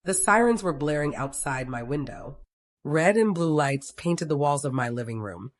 The sirens were blaring outside my window. Red and blue lights painted the walls of my living room,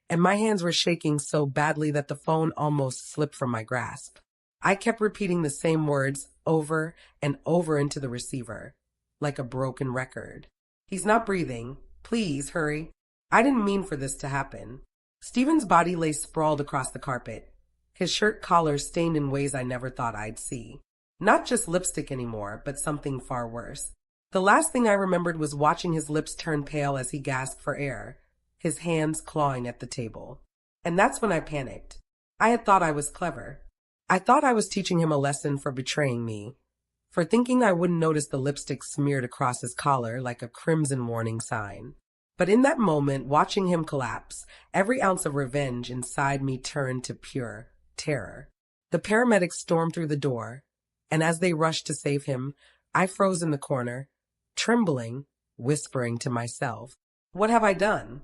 and my hands were shaking so badly that the phone almost slipped from my grasp. I kept repeating the same words over and over into the receiver, like a broken record. He's not breathing. Please, hurry. I didn't mean for this to happen. Stephen's body lay sprawled across the carpet, his shirt collar stained in ways I never thought I'd see. Not just lipstick anymore, but something far worse. The last thing I remembered was watching his lips turn pale as he gasped for air, his hands clawing at the table. And that's when I panicked. I had thought I was clever. I thought I was teaching him a lesson for betraying me, for thinking I wouldn't notice the lipstick smeared across his collar like a crimson warning sign. But in that moment, watching him collapse, every ounce of revenge inside me turned to pure terror. The paramedics stormed through the door, and as they rushed to save him, I froze in the corner, trembling, whispering to myself, "What have I done?"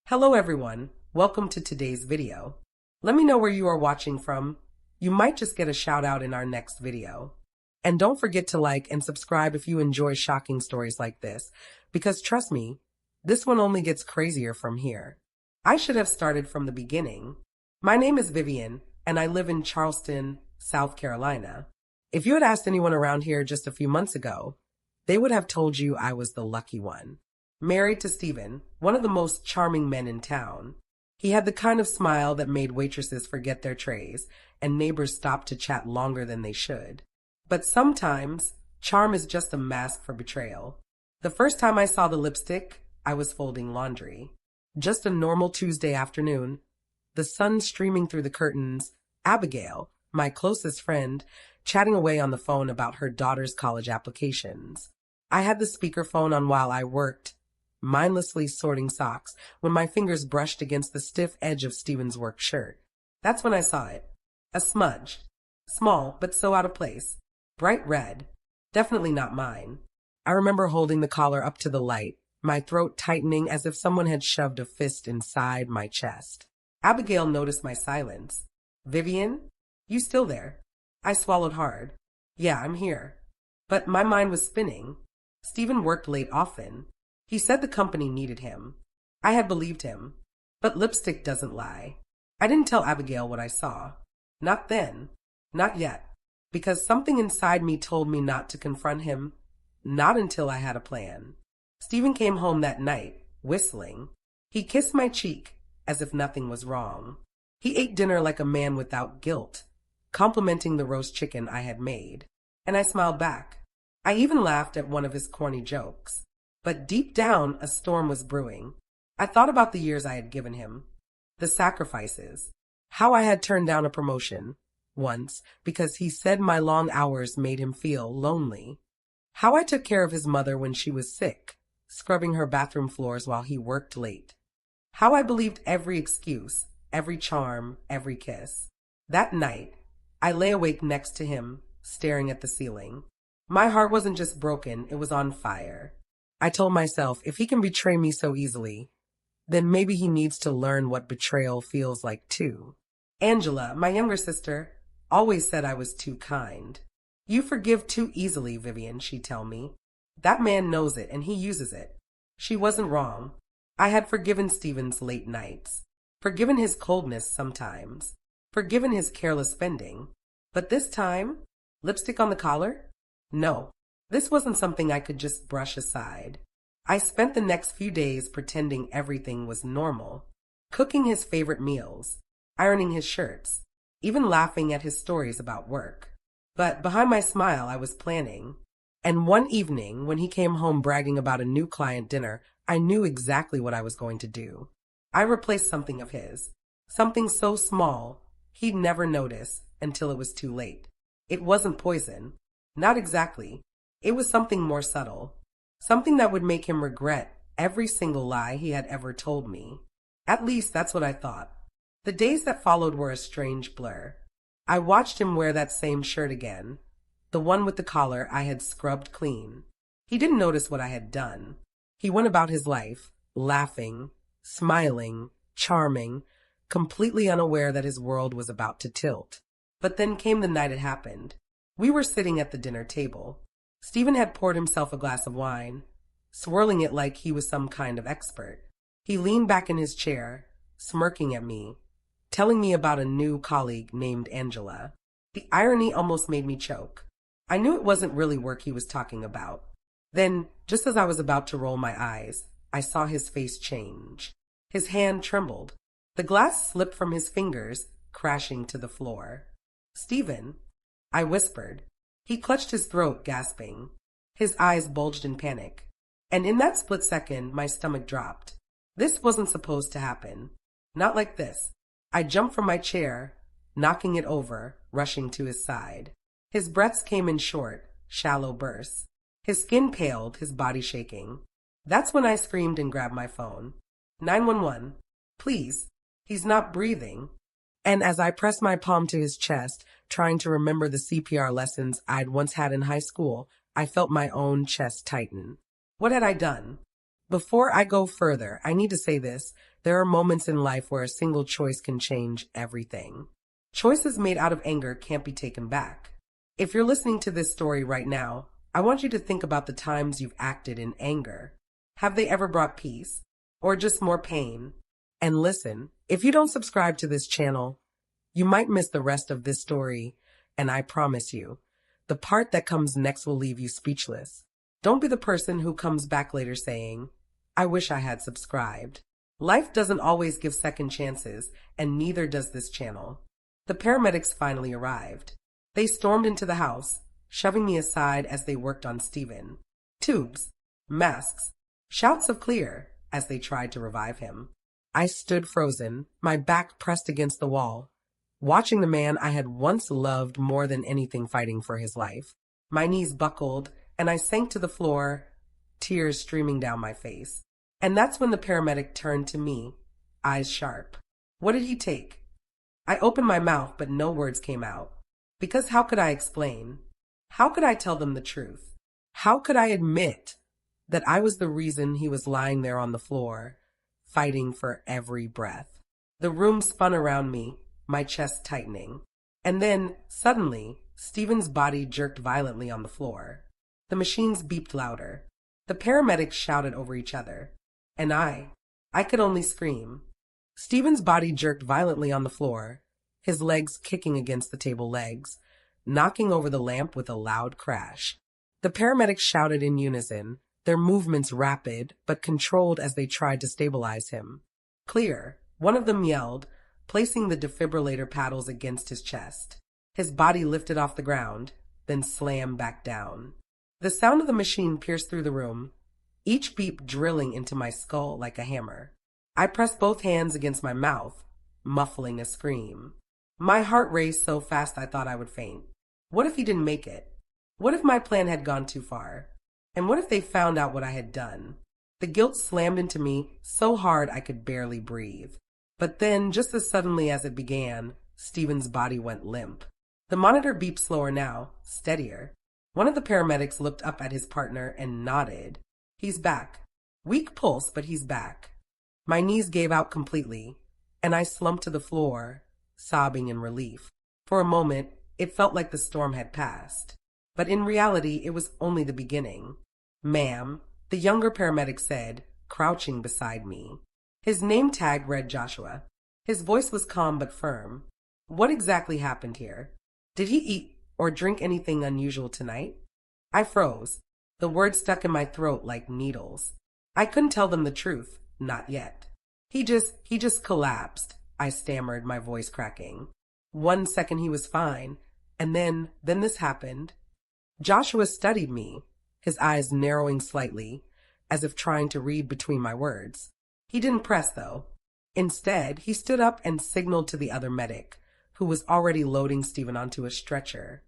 Hello everyone, welcome to today's video. Let me know where you are watching from. You might just get a shout out in our next video. And don't forget to like and subscribe if you enjoy shocking stories like this, because trust me, this one only gets crazier from here. I should have started from the beginning. My name is Vivian, and I live in Charleston, South Carolina. If you had asked anyone around here just a few months ago, they would have told you I was the lucky one. Married to Stephen, one of the most charming men in town. He had the kind of smile that made waitresses forget their trays and neighbors stop to chat longer than they should. But sometimes, charm is just a mask for betrayal. The first time I saw the lipstick, I was folding laundry. Just a normal Tuesday afternoon. The sun streaming through the curtains, Abigail, my closest friend, chatting away on the phone about her daughter's college applications. I had the speakerphone on while I worked, mindlessly sorting socks, when my fingers brushed against the stiff edge of Stephen's work shirt. That's when I saw it. A smudge. Small, but so out of place. Bright red. Definitely not mine. I remember holding the collar up to the light, my throat tightening as if someone had shoved a fist inside my chest. Abigail noticed my silence. "Vivian, you still there?" I swallowed hard. "Yeah, I'm here." But my mind was spinning. Stephen worked late often. He said the company needed him. I had believed him. But lipstick doesn't lie. I didn't tell Abigail what I saw. Not then. Not yet. Because something inside me told me not to confront him. Not until I had a plan. Stephen came home that night, whistling. He kissed my cheek, as if nothing was wrong. He ate dinner like a man without guilt, complimenting the roast chicken I had made. And I smiled back. I even laughed at one of his corny jokes. But deep down, a storm was brewing. I thought about the years I had given him. The sacrifices. How I had turned down a promotion once because he said my long hours made him feel lonely. How I took care of his mother when she was sick, scrubbing her bathroom floors while he worked late. How I believed every excuse, every charm, every kiss. That night, I lay awake next to him, staring at the ceiling. My heart wasn't just broken, it was on fire. I told myself, if he can betray me so easily, then maybe he needs to learn what betrayal feels like too. Angela, my younger sister, always said I was too kind. "You forgive too easily, Vivian," she'd tell me. "That man knows it and he uses it." She wasn't wrong. I had forgiven Stephen's late nights, forgiven his coldness sometimes, forgiven his careless spending. But this time, lipstick on the collar? No, this wasn't something I could just brush aside. I spent the next few days pretending everything was normal, cooking his favorite meals, ironing his shirts, even laughing at his stories about work. But behind my smile, I was planning. And one evening, when he came home bragging about a new client dinner, I knew exactly what I was going to do. I replaced something of his, something so small he'd never notice until it was too late. It wasn't poison. Not exactly. It was something more subtle. Something that would make him regret every single lie he had ever told me. At least that's what I thought. The days that followed were a strange blur. I watched him wear that same shirt again, the one with the collar I had scrubbed clean. He didn't notice what I had done. He went about his life, laughing, smiling, charming, completely unaware that his world was about to tilt. But then came the night it happened. We were sitting at the dinner table. Stephen had poured himself a glass of wine, swirling it like he was some kind of expert. He leaned back in his chair, smirking at me, telling me about a new colleague named Angela. The irony almost made me choke. I knew it wasn't really work he was talking about. Then, just as I was about to roll my eyes, I saw his face change. His hand trembled. The glass slipped from his fingers, crashing to the floor. "Stephen," I whispered. He clutched his throat, gasping. His eyes bulged in panic. And in that split second, my stomach dropped. This wasn't supposed to happen. Not like this. I jumped from my chair, knocking it over, rushing to his side. His breaths came in short, shallow bursts. His skin paled, his body shaking. That's when I screamed and grabbed my phone. 911. Please. He's not breathing. And as I pressed my palm to his chest, trying to remember the CPR lessons I'd once had in high school, I felt my own chest tighten. What had I done? Before I go further, I need to say this. There are moments in life where a single choice can change everything. Choices made out of anger can't be taken back. If you're listening to this story right now, I want you to think about the times you've acted in anger. Have they ever brought peace? Or just more pain? And listen, if you don't subscribe to this channel, you might miss the rest of this story, and I promise you, the part that comes next will leave you speechless. Don't be the person who comes back later saying, "I wish I had subscribed." Life doesn't always give second chances, and neither does this channel. The paramedics finally arrived. They stormed into the house, shoving me aside as they worked on Stephen. Tubes, masks, shouts of "clear" as they tried to revive him. I stood frozen, my back pressed against the wall, watching the man I had once loved more than anything fighting for his life. My knees buckled, and I sank to the floor, tears streaming down my face. And that's when the paramedic turned to me, eyes sharp. What did he take? I opened my mouth, but no words came out. Because how could I explain? How could I tell them the truth? How could I admit that I was the reason he was lying there on the floor, fighting for every breath? The room spun around me, my chest tightening. And then, suddenly, Stephen's body jerked violently on the floor. The machines beeped louder. The paramedics shouted over each other. And I could only scream. Stephen's body jerked violently on the floor, his legs kicking against the table legs, knocking over the lamp with a loud crash. The paramedics shouted in unison, their movements rapid but controlled as they tried to stabilize him. "Clear," one of them yelled, placing the defibrillator paddles against his chest. His body lifted off the ground, then slammed back down. The sound of the machine pierced through the room, each beep drilling into my skull like a hammer. I pressed both hands against my mouth, muffling a scream. My heart raced so fast I thought I would faint. What if he didn't make it? What if my plan had gone too far? And what if they found out what I had done? The guilt slammed into me so hard I could barely breathe. But then, just as suddenly as it began, Stephen's body went limp. The monitor beeped slower now, steadier. One of the paramedics looked up at his partner and nodded. "He's back. Weak pulse, but he's back." My knees gave out completely, and I slumped to the floor, sobbing in relief. For a moment, it felt like the storm had passed. But in reality, it was only the beginning. "Ma'am," the younger paramedic said, crouching beside me. His name tag read Joshua. His voice was calm but firm. "What exactly happened here? Did he eat or drink anything unusual tonight?" I froze. The words stuck in my throat like needles. I couldn't tell them the truth, not yet. He just collapsed," I stammered, my voice cracking. "1 second he was fine, and then this happened." Joshua studied me, his eyes narrowing slightly, as if trying to read between my words. He didn't press, though. Instead, he stood up and signaled to the other medic, who was already loading Stephen onto a stretcher.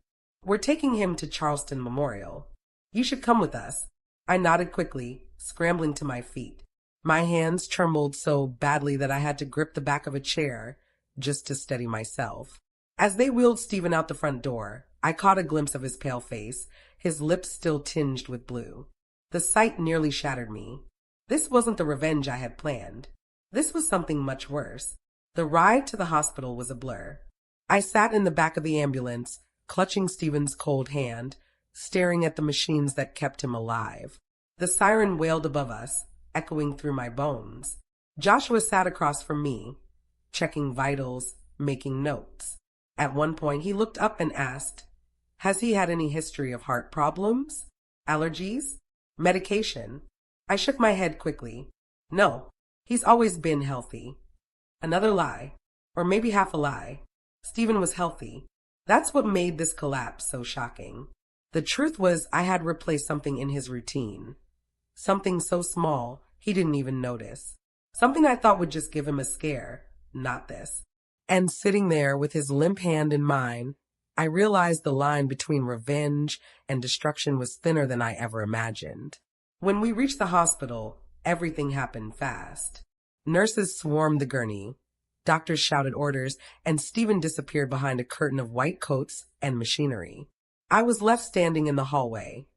"We're taking him to Charleston Memorial. You should come with us." I nodded quickly, scrambling to my feet. My hands trembled so badly that I had to grip the back of a chair just to steady myself. As they wheeled Stephen out the front door, I caught a glimpse of his pale face, his lips still tinged with blue. The sight nearly shattered me. This wasn't the revenge I had planned. This was something much worse. The ride to the hospital was a blur. I sat in the back of the ambulance, clutching Stephen's cold hand, staring at the machines that kept him alive. The siren wailed above us, echoing through my bones. Joshua sat across from me, checking vitals, making notes. At one point, he looked up and asked, "Has he had any history of heart problems? Allergies? Medication?" I shook my head quickly. "No, he's always been healthy." Another lie, or maybe half a lie. Stephen was healthy. That's what made this collapse so shocking. The truth was I had replaced something in his routine. Something so small he didn't even notice. Something I thought would just give him a scare. Not this. And sitting there with his limp hand in mine, I realized the line between revenge and destruction was thinner than I ever imagined. When we reached the hospital, everything happened fast. Nurses swarmed the gurney. Doctors shouted orders, and Stephen disappeared behind a curtain of white coats and machinery. I was left standing in the hallway,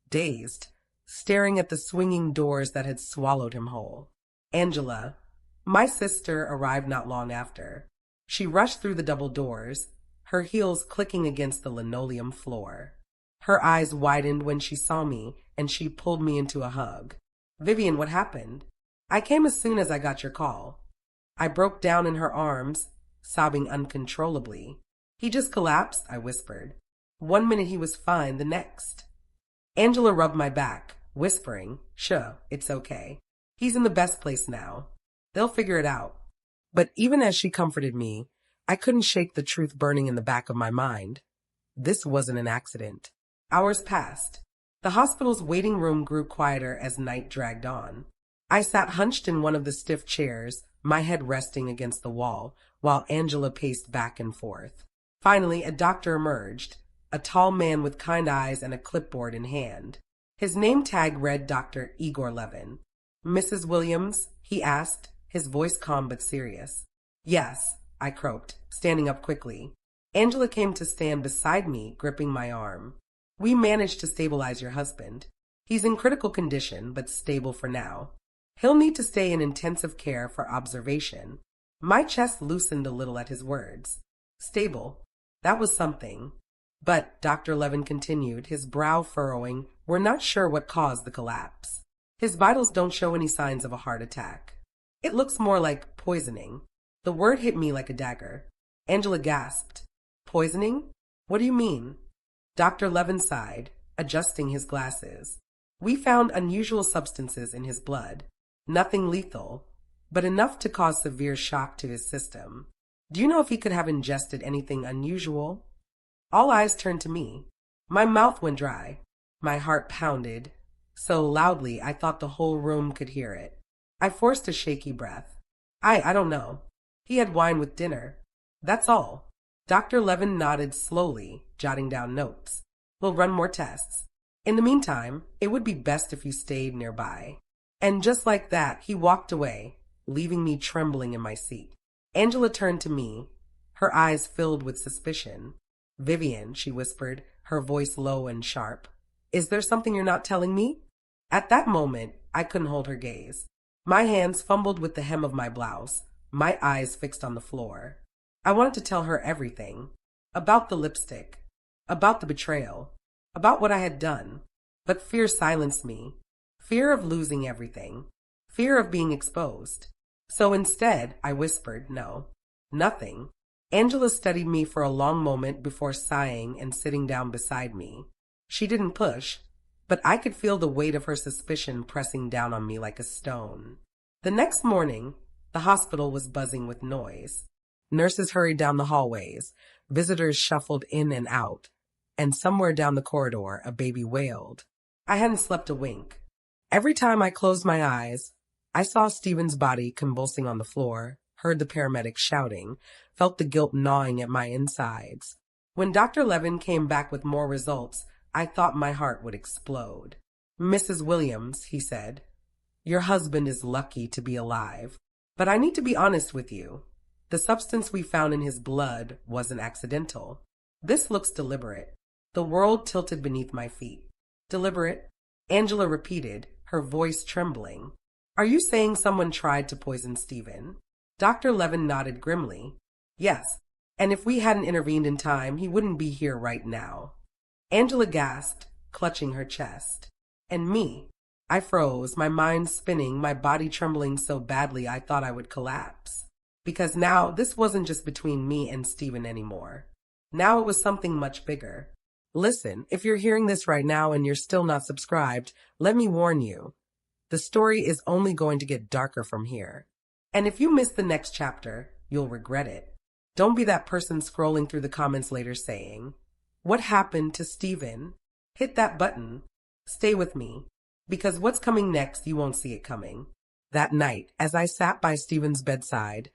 dazed, staring at the swinging doors that had swallowed him whole. Angela, my sister, arrived not long after. She rushed through the double doors, her heels clicking against the linoleum floor. Her eyes widened when she saw me, and she pulled me into a hug. "Vivian, what happened?" "I came as soon as I got your call." I broke down in her arms, sobbing uncontrollably. "He just collapsed," I whispered. "One minute he was fine, the next." Angela rubbed my back, whispering, "Sure, it's okay. He's in the best place now. They'll figure it out." But even as she comforted me, I couldn't shake the truth burning in the back of my mind. This wasn't an accident. Hours passed. The hospital's waiting room grew quieter as night dragged on. I sat hunched in one of the stiff chairs, my head resting against the wall, while Angela paced back and forth. Finally, a doctor emerged, a tall man with kind eyes and a clipboard in hand. His name tag read Dr. Igor Levin. "Mrs. Williams?" he asked, his voice calm but serious. "Yes," I croaked, standing up quickly. Angela came to stand beside me, gripping my arm. "We managed to stabilize your husband. He's in critical condition, but stable for now. He'll need to stay in intensive care for observation." My chest loosened a little at his words. Stable. That was something. "But," Dr. Levin continued, his brow furrowing, "we're not sure what caused the collapse. His vitals don't show any signs of a heart attack. It looks more like poisoning." The word hit me like a dagger. Angela gasped. "Poisoning? What do you mean?" Dr. Levin sighed, adjusting his glasses. "We found unusual substances in his blood. Nothing lethal, but enough to cause severe shock to his system. Do you know if he could have ingested anything unusual?" All eyes turned to me. My mouth went dry. My heart pounded, so loudly I thought the whole room could hear it. I forced a shaky breath. I don't know. He had wine with dinner. That's all." Dr. Levin nodded slowly, jotting down notes. "We'll run more tests. In the meantime, it would be best if you stayed nearby." And just like that, he walked away, leaving me trembling in my seat. Angela turned to me, her eyes filled with suspicion. "Vivian," she whispered, her voice low and sharp, "is there something you're not telling me?" At that moment, I couldn't hold her gaze. My hands fumbled with the hem of my blouse, my eyes fixed on the floor. I wanted to tell her everything. About the lipstick. About the betrayal. About what I had done. But fear silenced me. Fear of losing everything. Fear of being exposed. So instead, I whispered, "No. Nothing." Angela studied me for a long moment before sighing and sitting down beside me. She didn't push, but I could feel the weight of her suspicion pressing down on me like a stone. The next morning, the hospital was buzzing with noise. Nurses hurried down the hallways, visitors shuffled in and out, and somewhere down the corridor a baby wailed. I hadn't slept a wink. Every time I closed my eyes, I saw Stephen's body convulsing on the floor, heard the paramedics shouting, felt the guilt gnawing at my insides. When Dr. Levin came back with more results, I thought my heart would explode. "Mrs. Williams," he said, "your husband is lucky to be alive. But I need to be honest with you. The substance we found in his blood wasn't accidental. This looks deliberate." The world tilted beneath my feet. "Deliberate?" Angela repeated, her voice trembling. "Are you saying someone tried to poison Stephen?" Dr. Levin nodded grimly. "Yes, and if we hadn't intervened in time, he wouldn't be here right now." Angela gasped, clutching her chest. And me. I froze, my mind spinning, my body trembling so badly I thought I would collapse. Because now this wasn't just between me and Stephen anymore. Now it was something much bigger. Listen, if you're hearing this right now and you're still not subscribed, let me warn you. The story is only going to get darker from here. And if you miss the next chapter, you'll regret it. Don't be that person scrolling through the comments later saying, "What happened to Stephen?" Hit that button. Stay with me. Because what's coming next, you won't see it coming. That night, as I sat by Stephen's bedside,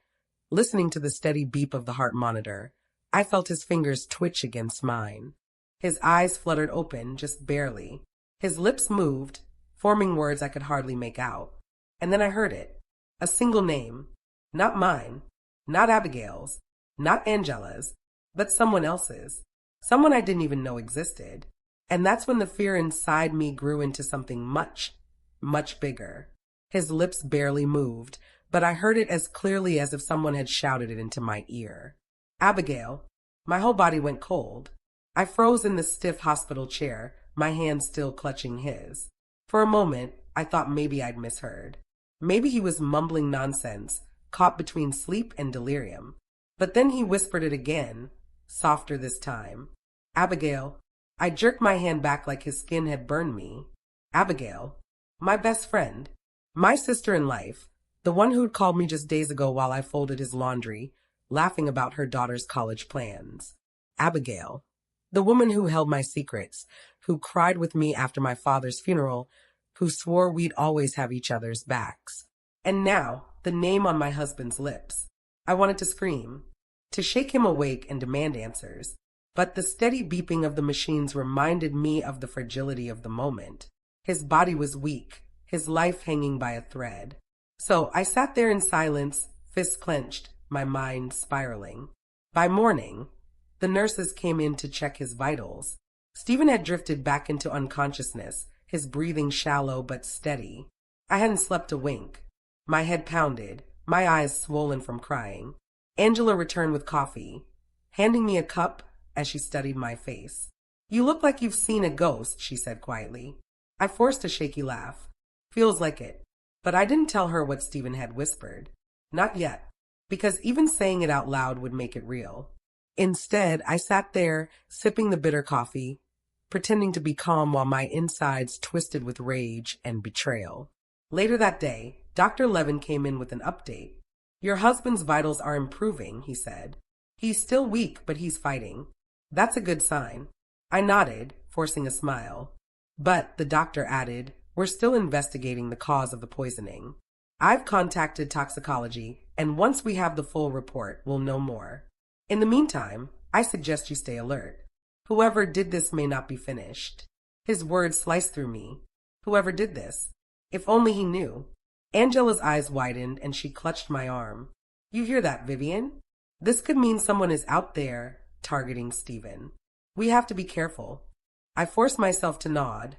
listening to the steady beep of the heart monitor, I felt his fingers twitch against mine. His eyes fluttered open, just barely. His lips moved, forming words I could hardly make out. And then I heard it. A single name. Not mine. Not Abigail's. Not Angela's. But someone else's. Someone I didn't even know existed. And that's when the fear inside me grew into something much, much bigger. His lips barely moved, but I heard it as clearly as if someone had shouted it into my ear. Abigail. My whole body went cold. I froze in the stiff hospital chair, my hand still clutching his. For a moment, I thought maybe I'd misheard. Maybe he was mumbling nonsense, caught between sleep and delirium. But then he whispered it again, softer this time. Abigail. I jerked my hand back like his skin had burned me. Abigail. My best friend. My sister in life. The one who'd called me just days ago while I folded his laundry, laughing about her daughter's college plans. Abigail. The woman who held my secrets, who cried with me after my father's funeral, who swore we'd always have each other's backs. And now, the name on my husband's lips. I wanted to scream, to shake him awake and demand answers. But the steady beeping of the machines reminded me of the fragility of the moment. His body was weak, his life hanging by a thread. So I sat there in silence, fists clenched, my mind spiraling. By morning, the nurses came in to check his vitals. Stephen had drifted back into unconsciousness, his breathing shallow but steady. I hadn't slept a wink. My head pounded, my eyes swollen from crying. Angela returned with coffee, handing me a cup as she studied my face. "You look like you've seen a ghost," she said quietly. I forced a shaky laugh. "Feels like it." But I didn't tell her what Stephen had whispered. Not yet, because even saying it out loud would make it real. Instead, I sat there, sipping the bitter coffee, pretending to be calm while my insides twisted with rage and betrayal. Later that day, Dr. Levin came in with an update. "Your husband's vitals are improving," he said. "He's still weak, but he's fighting." "That's a good sign." I nodded, forcing a smile. "But," the doctor added, "we're still investigating the cause of the poisoning. I've contacted toxicology, and once we have the full report, we'll know more. In the meantime, I suggest you stay alert. Whoever did this may not be finished." His words sliced through me. Whoever did this? If only he knew. Angela's eyes widened, and she clutched my arm. "You hear that, Vivian? This could mean someone is out there targeting Stephen. We have to be careful." I forced myself to nod,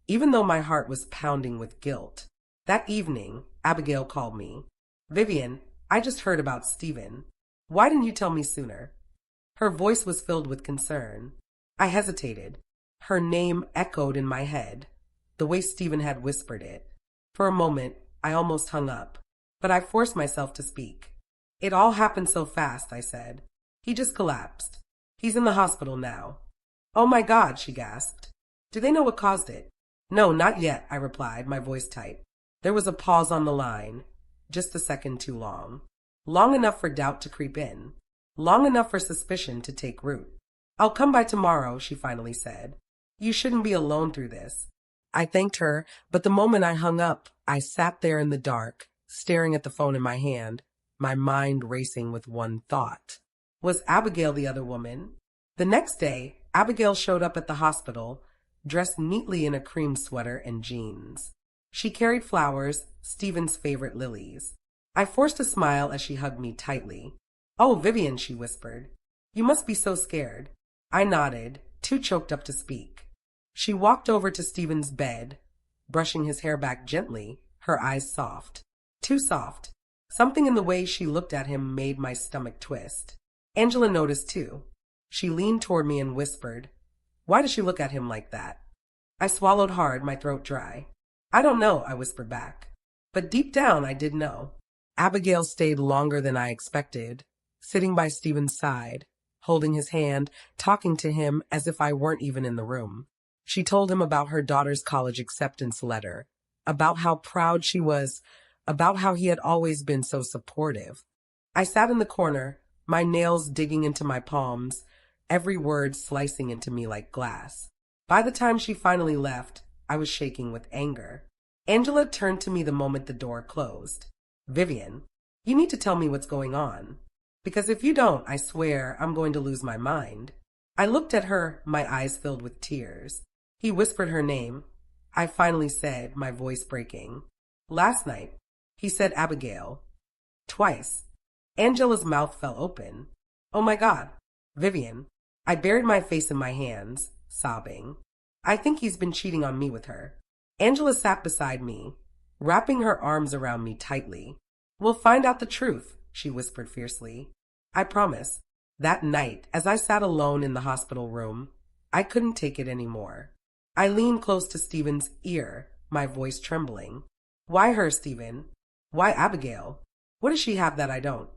even though my heart was pounding with guilt. That evening, Abigail called me. "Vivian, I just heard about Stephen. Why didn't you tell me sooner?" Her voice was filled with concern. I hesitated. Her name echoed in my head, the way Stephen had whispered it. For a moment, I almost hung up, but I forced myself to speak. "It all happened so fast," I said. "He just collapsed. He's in the hospital now." "Oh my God," she gasped. "Do they know what caused it?" "No, not yet," I replied, my voice tight. There was a pause on the line, just a second too long. Long enough for doubt to creep in. Long enough for suspicion to take root. "I'll come by tomorrow," she finally said. "You shouldn't be alone through this." I thanked her, but the moment I hung up, I sat there in the dark, staring at the phone in my hand, my mind racing with one thought. Was Abigail the other woman? The next day, Abigail showed up at the hospital, dressed neatly in a cream sweater and jeans. She carried flowers, Stephen's favorite lilies. I forced a smile as she hugged me tightly. "Oh, Vivian," she whispered. "You must be so scared." I nodded, too choked up to speak. She walked over to Stephen's bed, brushing his hair back gently, her eyes soft. Too soft. Something in the way she looked at him made my stomach twist. Angela noticed too. She leaned toward me and whispered, Why does she look at him like that? I swallowed hard, my throat dry. I don't know, I whispered back. But deep down, I did know. Abigail stayed longer than I expected, sitting by Stephen's side, holding his hand, talking to him as if I weren't even in the room. She told him about her daughter's college acceptance letter, about how proud she was, about how he had always been so supportive. I sat in the corner, my nails digging into my palms, every word slicing into me like glass. By the time she finally left, I was shaking with anger. Angela turned to me the moment the door closed. Vivian, you need to tell me what's going on. Because if you don't, I swear I'm going to lose my mind. I looked at her, my eyes filled with tears. He whispered her name. I finally said, my voice breaking. Last night, he said Abigail. Twice. Angela's mouth fell open. Oh my God. Vivian. I buried my face in my hands, sobbing. I think he's been cheating on me with her. Angela sat beside me, wrapping her arms around me tightly. We'll find out the truth, she whispered fiercely. I promise. That night, as I sat alone in the hospital room, I couldn't take it anymore. I leaned close to Stephen's ear, my voice trembling. Why her, Stephen? Why Abigail? What does she have that I don't?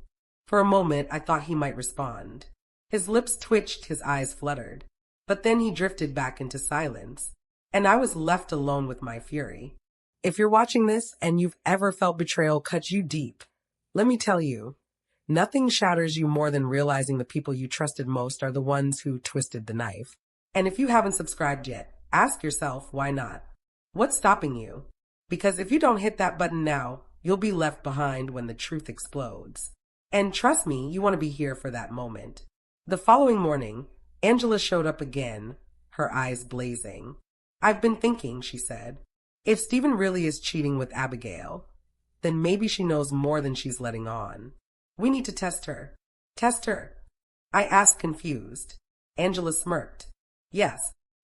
For a moment, I thought he might respond. His lips twitched, his eyes fluttered. But then he drifted back into silence, and I was left alone with my fury. If you're watching this and you've ever felt betrayal cut you deep, let me tell you, nothing shatters you more than realizing the people you trusted most are the ones who twisted the knife. And if you haven't subscribed yet, ask yourself, why not? What's stopping you? Because if you don't hit that button now, you'll be left behind when the truth explodes. And trust me, you want to be here for that moment. The following morning, Angela showed up again, her eyes blazing. I've been thinking, she said. If Stephen really is cheating with Abigail, then maybe she knows more than she's letting on. We need to test her. Test her. I asked, confused. Angela smirked. Yes,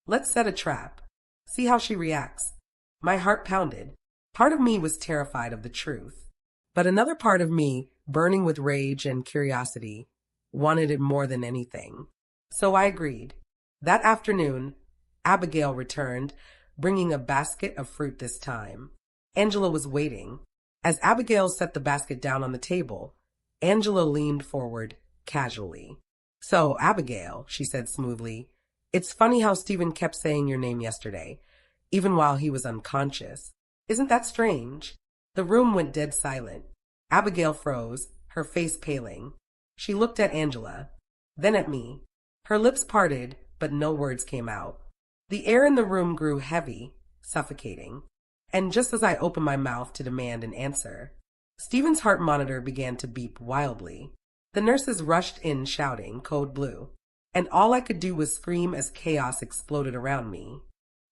let's set a trap. See how she reacts. My heart pounded. Part of me was terrified of the truth, but another part of me, burning with rage and curiosity, wanted it more than anything. So I agreed. That afternoon, Abigail returned, bringing a basket of fruit this time. Angela was waiting. As Abigail set the basket down on the table, Angela leaned forward casually. So, Abigail, she said smoothly, it's funny how Stephen kept saying your name yesterday, even while he was unconscious. Isn't that strange? The room went dead silent. Abigail froze, her face paling. She looked at Angela, then at me. Her lips parted, but no words came out. The air in the room grew heavy, suffocating. And just as I opened my mouth to demand an answer, Stephen's heart monitor began to beep wildly. The nurses rushed in shouting, "Code Blue," and all I could do was scream as chaos exploded around me.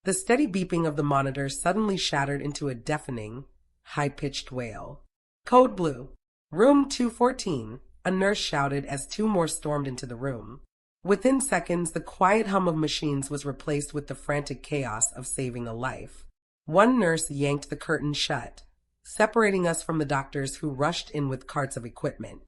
The steady beeping of the monitor suddenly shattered into a deafening, high-pitched wail. "Code Blue, room 214, a nurse shouted as two more stormed into the room. Within seconds, the quiet hum of machines was replaced with the frantic chaos of saving a life. One nurse yanked the curtain shut, separating us from the doctors who rushed in with carts of equipment.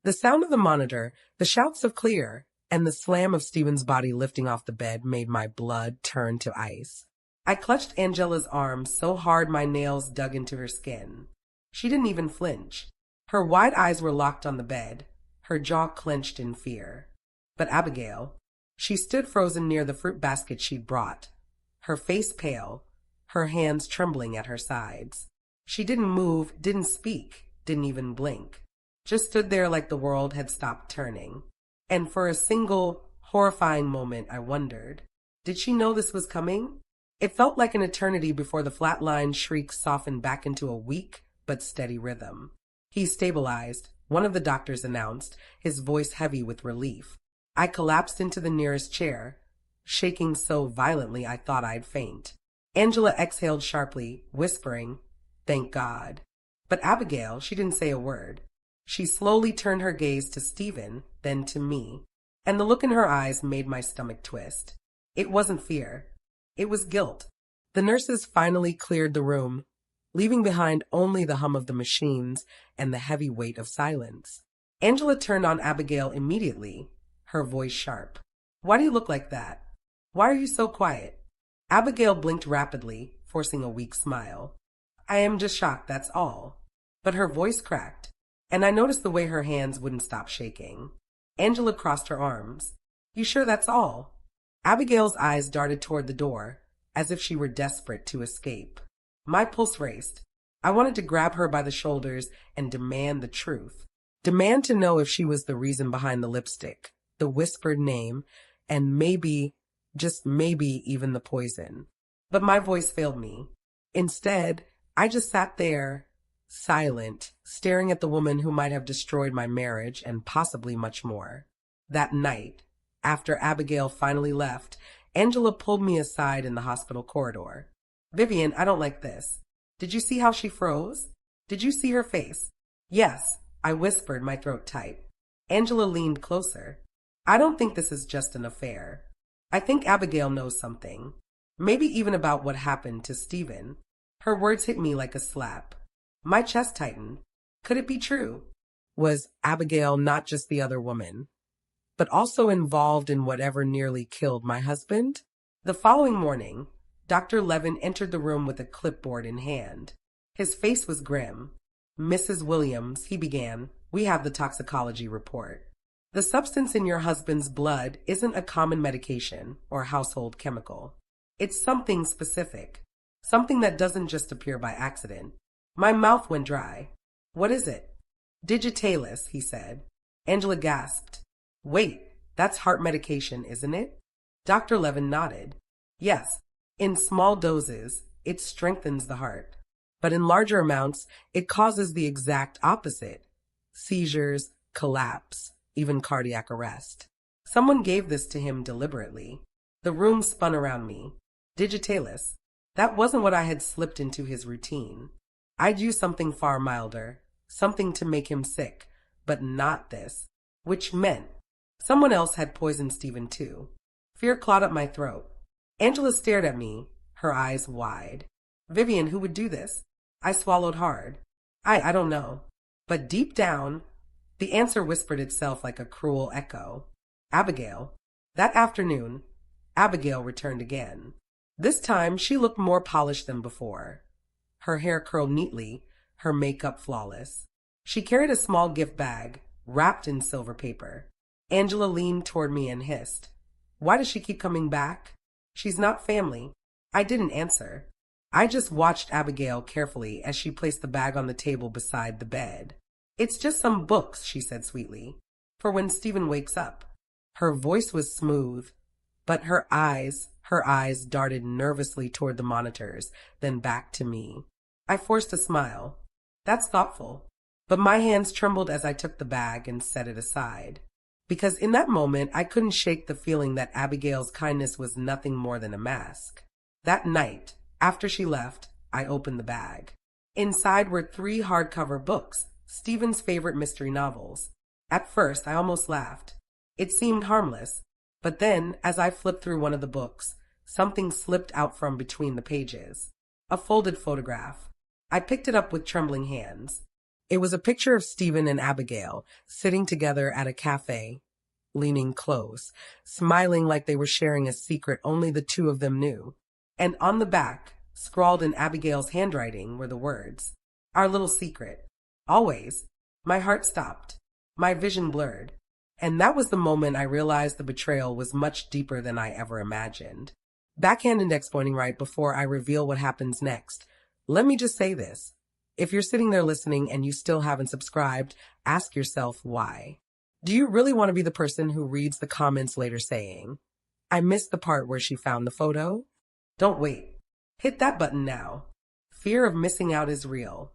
The sound of the monitor, the shouts of "Clear," and the slam of Stephen's body lifting off the bed made my blood turn to ice. I clutched Angela's arm so hard my nails dug into her skin. She didn't even flinch. Her wide eyes were locked on the bed, her jaw clenched in fear. But Abigail, she stood frozen near the fruit basket she'd brought, her face pale, her hands trembling at her sides. She didn't move, didn't speak, didn't even blink. Just stood there like the world had stopped turning. And for a single, horrifying moment, I wondered, did she know this was coming? It felt like an eternity before the flatline shriek softened back into a weak but steady rhythm. "He's stabilized," one of the doctors announced, his voice heavy with relief. I collapsed into the nearest chair, shaking so violently I thought I'd faint. Angela exhaled sharply, whispering, "Thank God." But Abigail, she didn't say a word. She slowly turned her gaze to Stephen, then to me, and the look in her eyes made my stomach twist. It wasn't fear. It was guilt. The nurses finally cleared the room, leaving behind only the hum of the machines and the heavy weight of silence. Angela turned on Abigail immediately, her voice sharp. "Why do you look like that? Why are you so quiet? Abigail blinked rapidly, forcing a weak smile. I am just shocked, that's all. But her voice cracked, and I noticed the way her hands wouldn't stop shaking. Angela crossed her arms. You sure that's all? Abigail's eyes darted toward the door, as if she were desperate to escape. My pulse raced. I wanted to grab her by the shoulders and demand the truth. Demand to know if she was the reason behind the lipstick, the whispered name, and maybe, just maybe, even the poison. But my voice failed me. Instead, I just sat there, silent, staring at the woman who might have destroyed my marriage and possibly much more. That night, after Abigail finally left, Angela pulled me aside in the hospital corridor. Vivian, I don't like this. Did you see how she froze? Did you see her face? Yes, I whispered, my throat tight. Angela leaned closer. I don't think this is just an affair. I think Abigail knows something. Maybe even about what happened to Stephen. Her words hit me like a slap. My chest tightened. Could it be true? Was Abigail not just the other woman, but also involved in whatever nearly killed my husband? The following morning, Dr. Levin entered the room with a clipboard in hand. His face was grim. Mrs. Williams, he began, we have the toxicology report. The substance in your husband's blood isn't a common medication or household chemical. It's something specific. Something that doesn't just appear by accident. My mouth went dry. What is it? Digitalis, he said. Angela gasped. Wait, that's heart medication, isn't it? Dr. Levin nodded. Yes, in small doses, it strengthens the heart. But in larger amounts, it causes the exact opposite. Seizures, collapse, even cardiac arrest. Someone gave this to him deliberately. The room spun around me. Digitalis. That wasn't what I had slipped into his routine. I'd use something far milder, something to make him sick, but not this, which meant someone else had poisoned Stephen too. Fear clawed up my throat. Angela stared at me, her eyes wide. Vivian, who would do this? I swallowed hard. I don't know. But deep down, the answer whispered itself like a cruel echo. Abigail. That afternoon, Abigail returned again. This time, she looked more polished than before. Her hair curled neatly, her makeup flawless. She carried a small gift bag, wrapped in silver paper. Angela leaned toward me and hissed. Why does she keep coming back? She's not family. I didn't answer. I just watched Abigail carefully as she placed the bag on the table beside the bed. It's just some books, she said sweetly, for when Stephen wakes up. Her voice was smooth, but her eyes darted nervously toward the monitors, then back to me. I forced a smile. That's thoughtful. But my hands trembled as I took the bag and set it aside. Because in that moment, I couldn't shake the feeling that Abigail's kindness was nothing more than a mask. That night, after she left, I opened the bag. Inside were 3 hardcover books, Stephen's favorite mystery novels. At first, I almost laughed. It seemed harmless. But then, as I flipped through one of the books, something slipped out from between the pages. A folded photograph. I picked it up with trembling hands. It was a picture of Stephen and Abigail sitting together at a cafe, leaning close, smiling like they were sharing a secret only the two of them knew. And on the back, scrawled in Abigail's handwriting, were the words, "Our little secret. Always." My heart stopped. My vision blurred. And that was the moment I realized the betrayal was much deeper than I ever imagined. Backhand index pointing right before I reveal what happens next. Let me just say this. If you're sitting there listening and you still haven't subscribed, ask yourself why. Do you really want to be the person who reads the comments later saying, "I missed the part where she found the photo"? Don't wait. Hit that button now. Fear of missing out is real.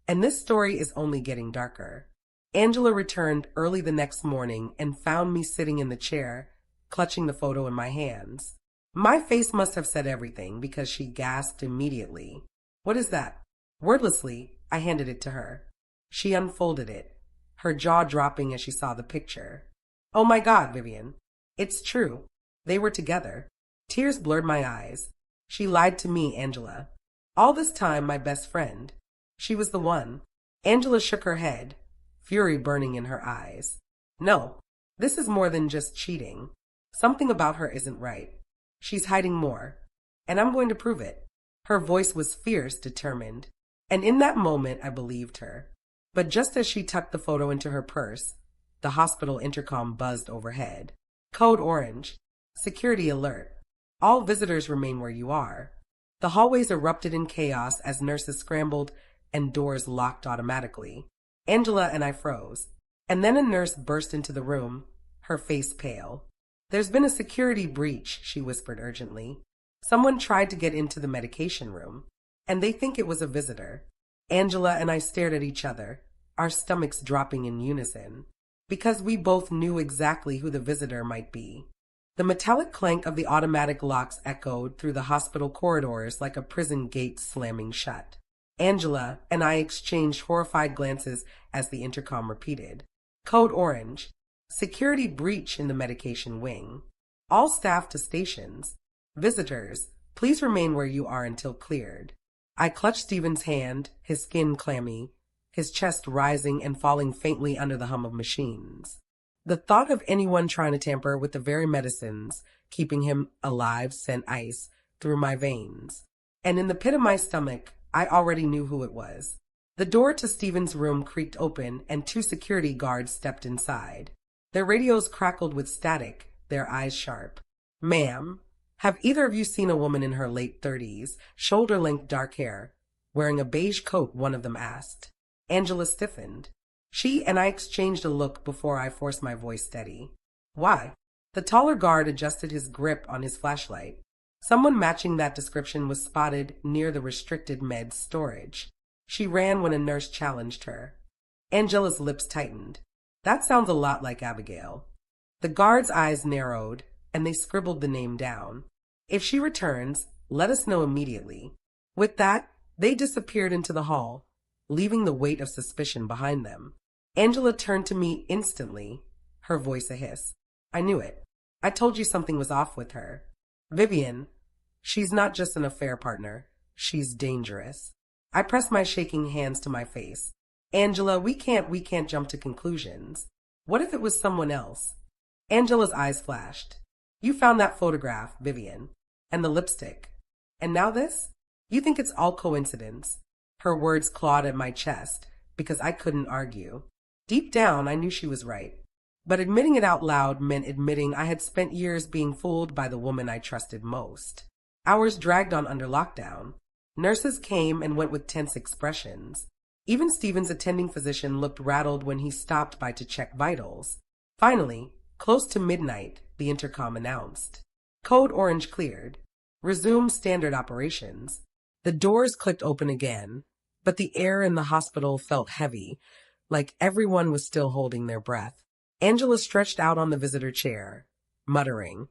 And this story is only getting darker. Angela returned early the next morning and found me sitting in the chair, clutching the photo in my hands. My face must have said everything because she gasped immediately. "What is that?" Wordlessly, I handed it to her. She unfolded it, her jaw dropping as she saw the picture. "Oh my God, Vivian. It's true. They were together." Tears blurred my eyes. She lied to me, Angela. All this time, my best friend. She was the one. Angela shook her head, fury burning in her eyes. "No, this is more than just cheating. Something about her isn't right. She's hiding more. And I'm going to prove it. Her voice was fierce, determined. And in that moment, I believed her. But just as she tucked the photo into her purse, the hospital intercom buzzed overhead. Code Orange. Security alert. All visitors remain where you are. The hallways erupted in chaos as nurses scrambled and doors locked automatically. Angela and I froze. And then a nurse burst into the room, her face pale. There's been a security breach, she whispered urgently. Someone tried to get into the medication room, and they think it was a visitor. Angela and I stared at each other, our stomachs dropping in unison, because we both knew exactly who the visitor might be. The metallic clank of the automatic locks echoed through the hospital corridors like a prison gate slamming shut. Angela and I exchanged horrified glances as the intercom repeated. Code Orange. Security breach in the medication wing. All staff to stations. Visitors, please remain where you are until cleared. I clutched Stephen's hand, his skin clammy, his chest rising and falling faintly under the hum of machines. The thought of anyone trying to tamper with the very medicines keeping him alive sent ice through my veins. And in the pit of my stomach, I already knew who it was. The door to Stephen's room creaked open and 2 security guards stepped inside. Their radios crackled with static, their eyes sharp. Ma'am, have either of you seen a woman in her late 30s, shoulder-length dark hair, wearing a beige coat? One of them asked. Angela stiffened. She and I exchanged a look before I forced my voice steady. Why? The taller guard adjusted his grip on his flashlight. Someone matching that description was spotted near the restricted meds storage. She ran when a nurse challenged her. Angela's lips tightened. That sounds a lot like Abigail. The guard's eyes narrowed, and they scribbled the name down. If she returns, let us know immediately. With that, they disappeared into the hall, leaving the weight of suspicion behind them. Angela turned to me instantly, her voice a hiss. I knew it. I told you something was off with her. Vivian, she's not just an affair partner. She's dangerous. I pressed my shaking hands to my face. Angela, we can't jump to conclusions. What if it was someone else? Angela's eyes flashed. You found that photograph, Vivian, and the lipstick. And now this? You think it's all coincidence? Her words clawed at my chest because I couldn't argue. Deep down, I knew she was right. But admitting it out loud meant admitting I had spent years being fooled by the woman I trusted most. Hours dragged on under lockdown. Nurses came and went with tense expressions. Even Stephen's attending physician looked rattled when he stopped by to check vitals. Finally, close to midnight, the intercom announced. Code Orange cleared. Resume standard operations. The doors clicked open again, but the air in the hospital felt heavy, like everyone was still holding their breath. Angela stretched out on the visitor chair, muttering,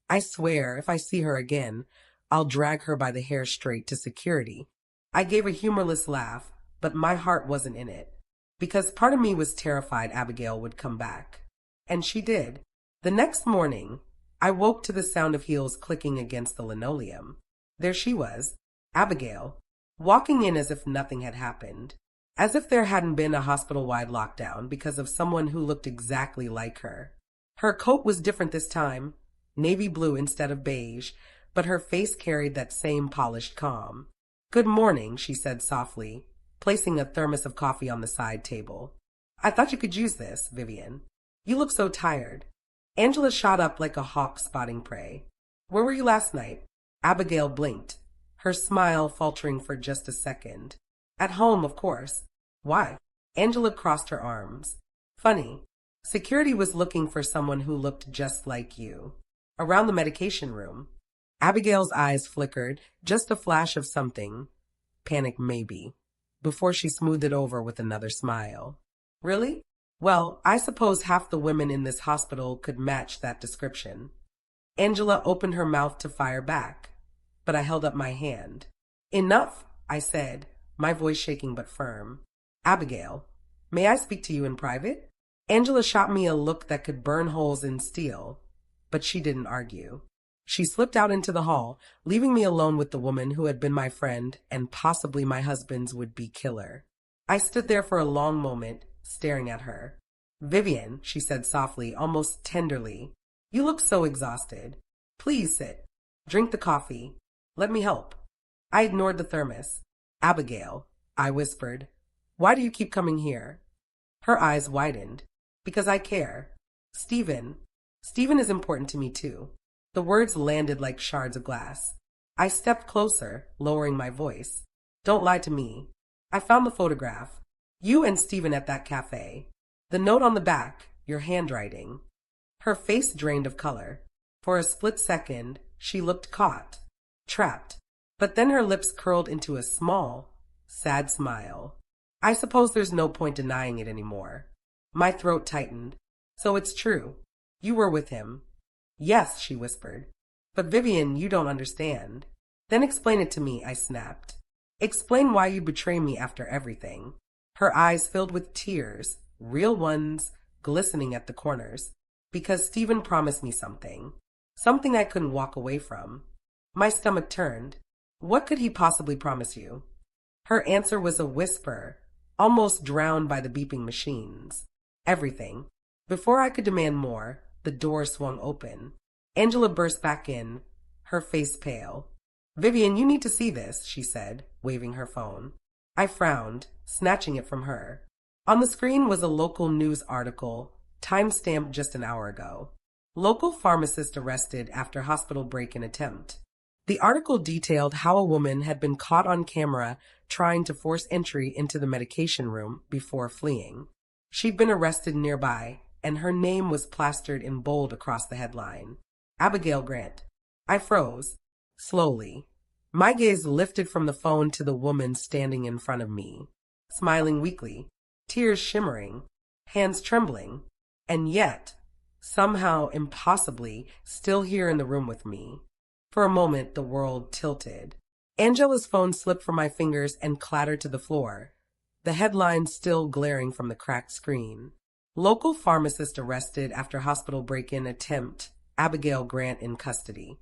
I swear, if I see her again, I'll drag her by the hair straight to security. I gave a humorless laugh, but my heart wasn't in it, because part of me was terrified Abigail would come back. And she did. The next morning, I woke to the sound of heels clicking against the linoleum. There she was, Abigail, walking in as if nothing had happened, as if there hadn't been a hospital-wide lockdown because of someone who looked exactly like her. Her coat was different this time, navy blue instead of beige, but her face carried that same polished calm. Good morning, she said softly, placing a thermos of coffee on the side table. I thought you could use this, Vivian. You look so tired. Angela shot up like a hawk spotting prey. Where were you last night? Abigail blinked, her smile faltering for just a second. At home, of course. Why? Angela crossed her arms. Funny. Security was looking for someone who looked just like you. Around the medication room. Abigail's eyes flickered, just a flash of something. Panic maybe. Before she smoothed it over with another smile. Really? Well, I suppose half the women in this hospital could match that description. Angela opened her mouth to fire back, but I held up my hand. Enough, I said, my voice shaking but firm. Abigail, may I speak to you in private? Angela shot me a look that could burn holes in steel, but she didn't argue. She slipped out into the hall, leaving me alone with the woman who had been my friend and possibly my husband's would-be killer. I stood there for a long moment, staring at her. Vivian, she said softly, almost tenderly, you look so exhausted. Please sit. Drink the coffee. Let me help. I ignored the thermos. Abigail, I whispered. Why do you keep coming here? Her eyes widened. Because I care. Stephen. Stephen is important to me too. The words landed like shards of glass. I stepped closer, lowering my voice. Don't lie to me. I found the photograph. You and Stephen at that cafe. The note on the back, your handwriting. Her face drained of color. For a split second, she looked caught, trapped. But then her lips curled into a small, sad smile. I suppose there's no point denying it anymore. My throat tightened. So it's true. You were with him. Yes, she whispered. But Vivian, you don't understand. Then explain it to me, I snapped. Explain why you betray me after everything. Her eyes filled with tears, real ones, glistening at the corners. Because Stephen promised me something. Something I couldn't walk away from. My stomach turned. What could he possibly promise you? Her answer was a whisper, almost drowned by the beeping machines. Everything. Before I could demand more, the door swung open. Angela burst back in, her face pale. Vivian, you need to see this, she said, waving her phone. I frowned, snatching it from her. On the screen was a local news article, time-stamped just an hour ago. Local pharmacist arrested after hospital break-in attempt. The article detailed how a woman had been caught on camera trying to force entry into the medication room before fleeing. She'd been arrested nearby, and her name was plastered in bold across the headline. Abigail Grant. I froze. Slowly. My gaze lifted from the phone to the woman standing in front of me, smiling weakly, tears shimmering, hands trembling, and yet, somehow impossibly, still here in the room with me. For a moment, the world tilted. Angela's phone slipped from my fingers and clattered to the floor, the headline still glaring from the cracked screen. Local pharmacist arrested after hospital break-in attempt, Abigail Grant in custody.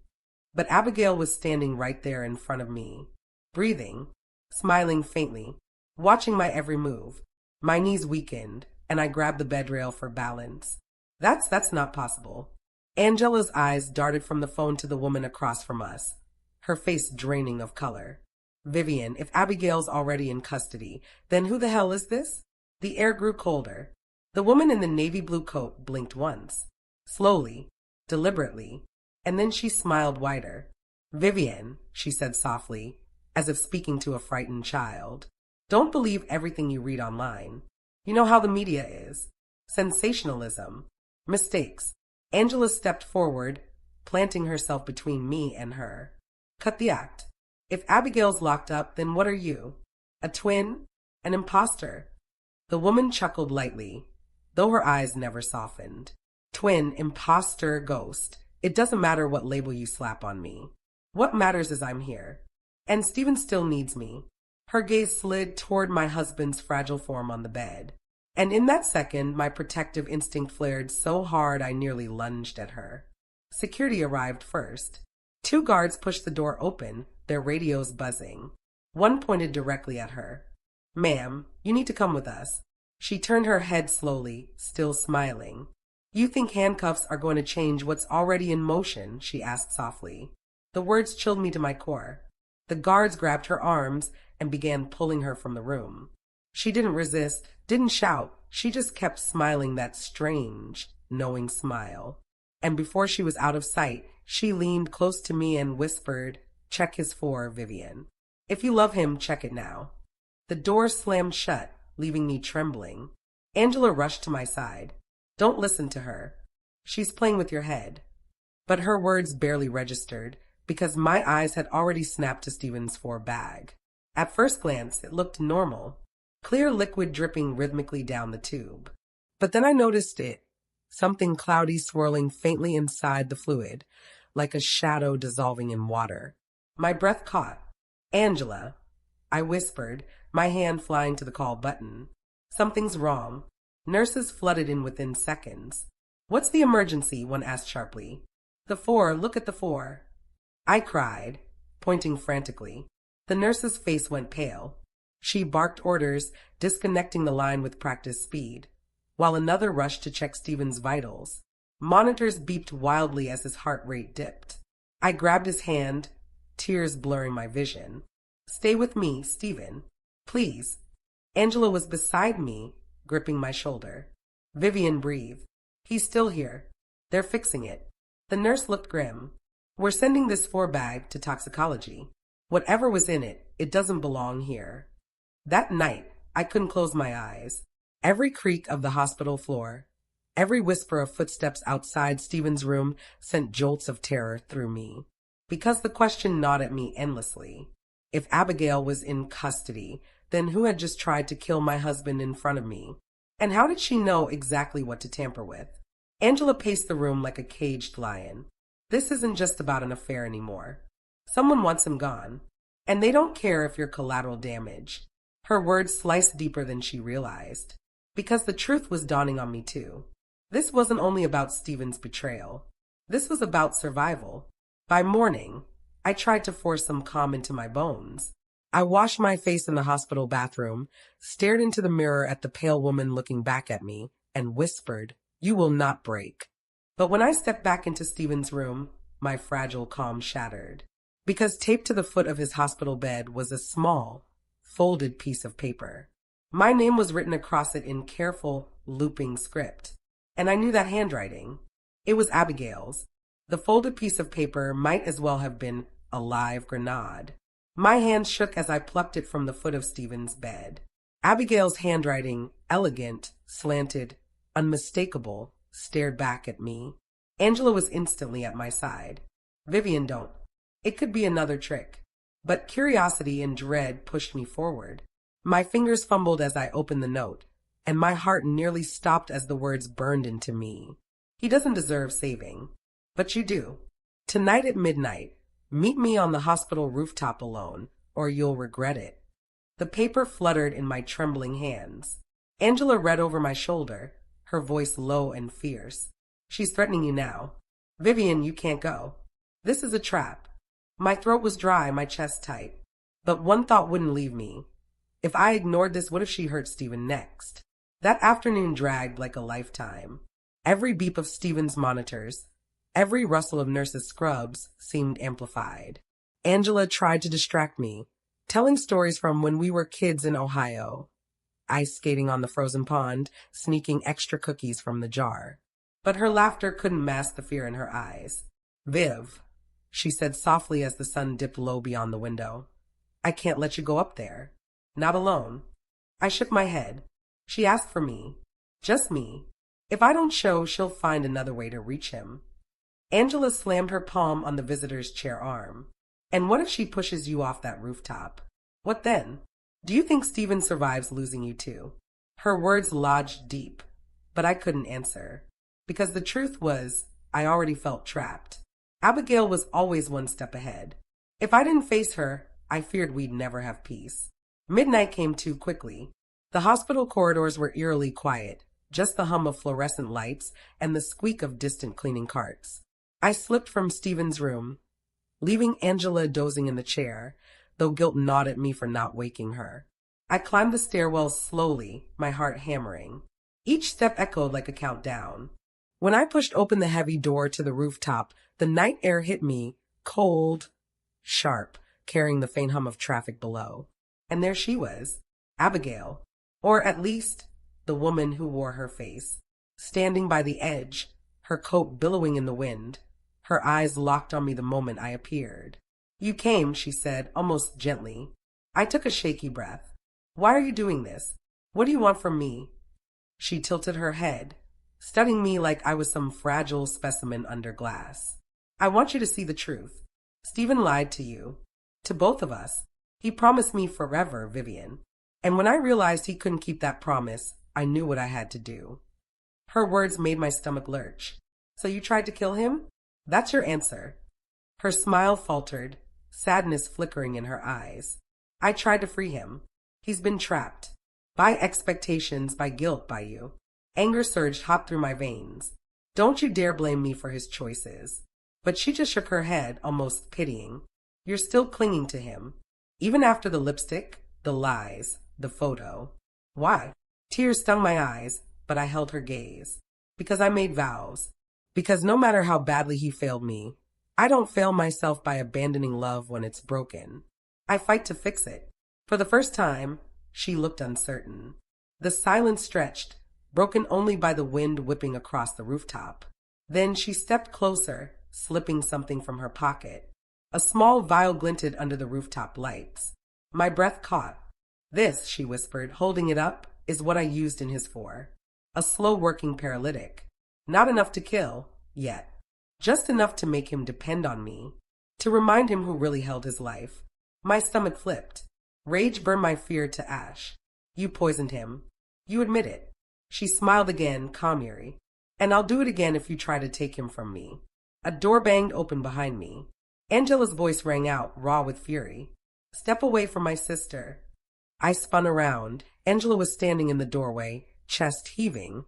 But Abigail was standing right there in front of me, breathing, smiling faintly, watching my every move. My knees weakened, and I grabbed the bed rail for balance. That's not possible. Angela's eyes darted from the phone to the woman across from us, her face draining of color. Vivian, if Abigail's already in custody, then who the hell is this? The air grew colder. The woman in the navy blue coat blinked once, slowly, deliberately, and then she smiled wider. Vivian, she said softly, as if speaking to a frightened child. Don't believe everything you read online. You know how the media is. Sensationalism. Mistakes. Angela stepped forward, planting herself between me and her. Cut the act. If Abigail's locked up, then what are you? A twin? An imposter? The woman chuckled lightly, though her eyes never softened. Twin, imposter, ghost. It doesn't matter what label you slap on me. What matters is I'm here. And Stephen still needs me. Her gaze slid toward my husband's fragile form on the bed. And in that second, my protective instinct flared so hard I nearly lunged at her. Security arrived first. 2 guards pushed the door open, their radios buzzing. One pointed directly at her. Ma'am, you need to come with us. She turned her head slowly, still smiling. You think handcuffs are going to change what's already in motion? She asked softly. The words chilled me to my core. The guards grabbed her arms and began pulling her from the room. She didn't resist, didn't shout. She just kept smiling that strange, knowing smile. And before she was out of sight, she leaned close to me and whispered, "Check his 4, Vivian. If you love him, check it now." The door slammed shut, leaving me trembling. Angela rushed to my side. Don't listen to her. She's playing with your head. But her words barely registered, because my eyes had already snapped to Stephen's 4 bag. At first glance, it looked normal. Clear liquid dripping rhythmically down the tube. But then I noticed it. Something cloudy swirling faintly inside the fluid, like a shadow dissolving in water. My breath caught. Angela, I whispered, my hand flying to the call button. Something's wrong. Nurses flooded in within seconds. What's the emergency? One asked sharply. The 4, look at the 4. I cried, pointing frantically. The nurse's face went pale. She barked orders, disconnecting the line with practiced speed, while another rushed to check Stephen's vitals. Monitors beeped wildly as his heart rate dipped. I grabbed his hand, tears blurring my vision. Stay with me, Stephen. Please. Angela was beside me, gripping my shoulder. Vivian breathed. He's still here. They're fixing it. The nurse looked grim. We're sending this 4-bag to toxicology. Whatever was in it, it doesn't belong here. That night, I couldn't close my eyes. Every creak of the hospital floor, every whisper of footsteps outside Stephen's room sent jolts of terror through me. Because the question gnawed at me endlessly. If Abigail was in custody, then who had just tried to kill my husband in front of me? And how did she know exactly what to tamper with? Angela paced the room like a caged lion. This isn't just about an affair anymore. Someone wants him gone. And they don't care if you're collateral damage. Her words sliced deeper than she realized. Because the truth was dawning on me too. This wasn't only about Stephen's betrayal. This was about survival. By morning, I tried to force some calm into my bones. I washed my face in the hospital bathroom, stared into the mirror at the pale woman looking back at me, and whispered, "You will not break." But when I stepped back into Stephen's room, my fragile calm shattered. Because taped to the foot of his hospital bed was a small, folded piece of paper. My name was written across it in careful, looping script. And I knew that handwriting. It was Abigail's. The folded piece of paper might as well have been a live grenade. My hand shook as I plucked it from the foot of Stephen's bed. Abigail's handwriting, elegant, slanted, unmistakable, stared back at me. Angela was instantly at my side. "Vivian, don't. It could be another trick." But curiosity and dread pushed me forward. My fingers fumbled as I opened the note, and my heart nearly stopped as the words burned into me. "He doesn't deserve saving. But you do. Tonight at midnight, meet me on the hospital rooftop alone, or you'll regret it." The paper fluttered in my trembling hands. Angela read over my shoulder, her voice low and fierce. "She's threatening you now. Vivian, you can't go. This is a trap." My throat was dry, my chest tight. But one thought wouldn't leave me. If I ignored this, what if she hurt Stephen next? That afternoon dragged like a lifetime. Every beep of Stephen's monitors, every rustle of nurses' scrubs seemed amplified. Angela tried to distract me, telling stories from when we were kids in Ohio. Ice skating on the frozen pond, sneaking extra cookies from the jar. But her laughter couldn't mask the fear in her eyes. "Viv," she said softly as the sun dipped low beyond the window, "I can't let you go up there. Not alone." I shook my head. "She asked for me. Just me. If I don't show, she'll find another way to reach him." Angela slammed her palm on the visitor's chair arm. "And what if she pushes you off that rooftop? What then? Do you think Stephen survives losing you too?" Her words lodged deep, but I couldn't answer. Because the truth was, I already felt trapped. Abigail was always one step ahead. If I didn't face her, I feared we'd never have peace. Midnight came too quickly. The hospital corridors were eerily quiet, just the hum of fluorescent lights and the squeak of distant cleaning carts. I slipped from Stephen's room, leaving Angela dozing in the chair, though guilt gnawed at me for not waking her. I climbed the stairwell slowly, my heart hammering. Each step echoed like a countdown. When I pushed open the heavy door to the rooftop, the night air hit me, cold, sharp, carrying the faint hum of traffic below. And there she was, Abigail, or at least the woman who wore her face, standing by the edge, her coat billowing in the wind, her eyes locked on me the moment I appeared. "You came," she said, almost gently. I took a shaky breath. "Why are you doing this? What do you want from me?" She tilted her head, studying me like I was some fragile specimen under glass. "I want you to see the truth. Stephen lied to you. To both of us. He promised me forever, Vivian. And when I realized he couldn't keep that promise, I knew what I had to do." Her words made my stomach lurch. "So you tried to kill him? That's your answer." Her smile faltered, sadness flickering in her eyes. "I tried to free him. He's been trapped. By expectations, by guilt, by you." Anger surged hot through my veins. "Don't you dare blame me for his choices." But she just shook her head, almost pitying. "You're still clinging to him. Even after the lipstick, the lies, the photo." "Why?" Tears stung my eyes, but I held her gaze. "Because I made vows. Because no matter how badly he failed me, I don't fail myself by abandoning love when it's broken. I fight to fix it. For the first time, she looked uncertain. The silence stretched, broken only by the wind whipping across the rooftop. Then she stepped closer, slipping something from her pocket. A small vial glinted under the rooftop lights. My breath caught. "This," she whispered, holding it up, "is what I used in his four. A slow-working paralytic. Not enough to kill, yet. Just enough to make him depend on me. To remind him who really held his life." My stomach flipped. Rage burned my fear to ash. "You poisoned him. You admit it." She smiled again, calmly. "And I'll do it again if you try to take him from me." A door banged open behind me. Angela's voice rang out, raw with fury. "Step away from my sister." I spun around. Angela was standing in the doorway, chest heaving,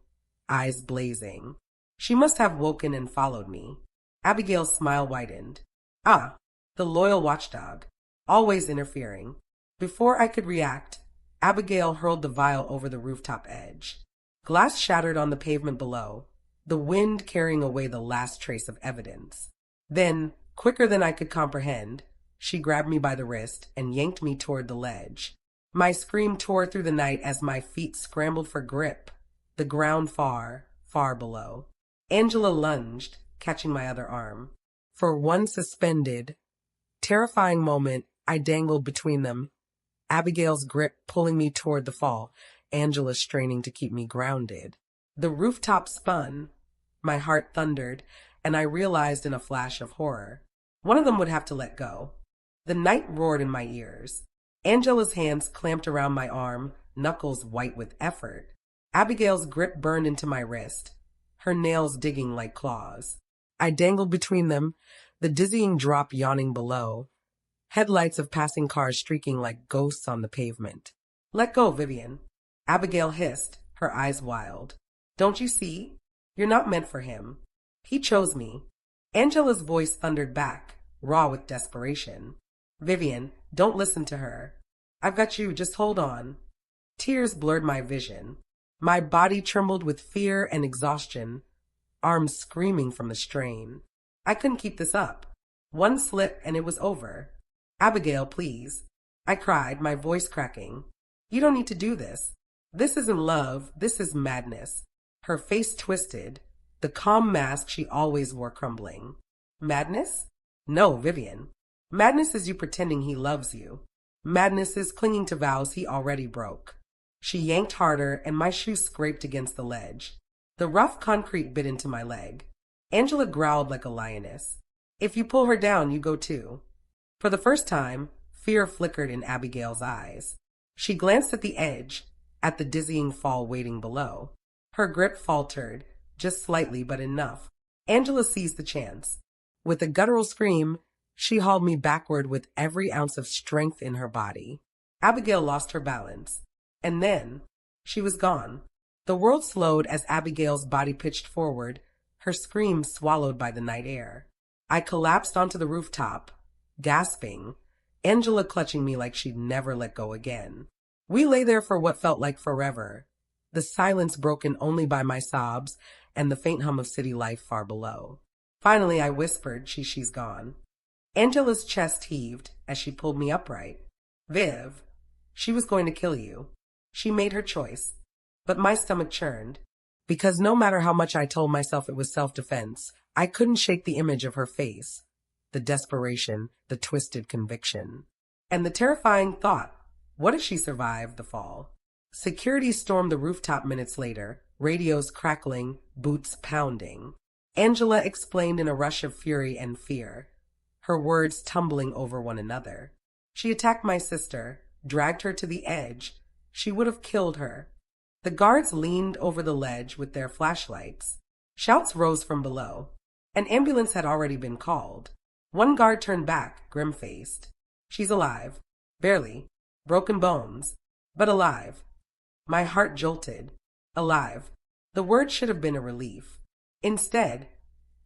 eyes blazing. She must have woken and followed me. Abigail's smile widened. Ah, the loyal watchdog, always interfering. Before I could react, Abigail hurled the vial over the rooftop edge. Glass shattered on the pavement below, the wind carrying away the last trace of evidence. Then, quicker than I could comprehend, she grabbed me by the wrist and yanked me toward the ledge. My scream tore through the night as my feet scrambled for grip, the ground far, far below. Angela lunged, catching my other arm. For one suspended, terrifying moment, I dangled between them, Abigail's grip pulling me toward the fall, Angela straining to keep me grounded. The rooftop spun. My heart thundered, and I realized in a flash of horror. One of them would have to let go. The night roared in my ears. Angela's hands clamped around my arm, knuckles white with effort. Abigail's grip burned into my wrist, her nails digging like claws. I dangled between them, the dizzying drop yawning below, headlights of passing cars streaking like ghosts on the pavement. "Let go, Vivian," Abigail hissed, her eyes wild. "Don't you see? You're not meant for him. He chose me." Angela's voice thundered back, raw with desperation. "Vivian, don't listen to her. I've got you, just hold on." Tears blurred my vision. My body trembled with fear and exhaustion, arms screaming from the strain. I couldn't keep this up. One slip and it was over. "Abigail, please," I cried, my voice cracking. "You don't need to do this. This isn't love, this is madness." Her face twisted, the calm mask she always wore crumbling. "Madness? No, Vivian. Madness is you pretending he loves you. Madness is clinging to vows he already broke." She yanked harder, and my shoe scraped against the ledge. The rough concrete bit into my leg. Angela growled like a lioness. "If you pull her down, you go too." For the first time, fear flickered in Abigail's eyes. She glanced at the edge, at the dizzying fall waiting below. Her grip faltered, just slightly but enough. Angela seized the chance. With a guttural scream, she hauled me backward with every ounce of strength in her body. Abigail lost her balance. And then, she was gone. The world slowed as Abigail's body pitched forward, her scream swallowed by the night air. I collapsed onto the rooftop, gasping, Angela clutching me like she'd never let go again. We lay there for what felt like forever, the silence broken only by my sobs and the faint hum of city life far below. Finally, I whispered, she's gone." Angela's chest heaved as she pulled me upright. "Viv, she was going to kill you. She made her choice." But my stomach churned, because no matter how much I told myself it was self-defense, I couldn't shake the image of her face, the desperation, the twisted conviction. And the terrifying thought, what if she survived the fall? Security stormed the rooftop minutes later, radios crackling, boots pounding. Angela explained in a rush of fury and fear, her words tumbling over one another. She attacked my sister, dragged her to the edge. She would have killed her. The guards leaned over the ledge with their flashlights. Shouts rose from below. An ambulance had already been called. One guard turned back, grim-faced. "She's alive. Barely. Broken bones. But alive." My heart jolted. Alive. The word should have been a relief. Instead,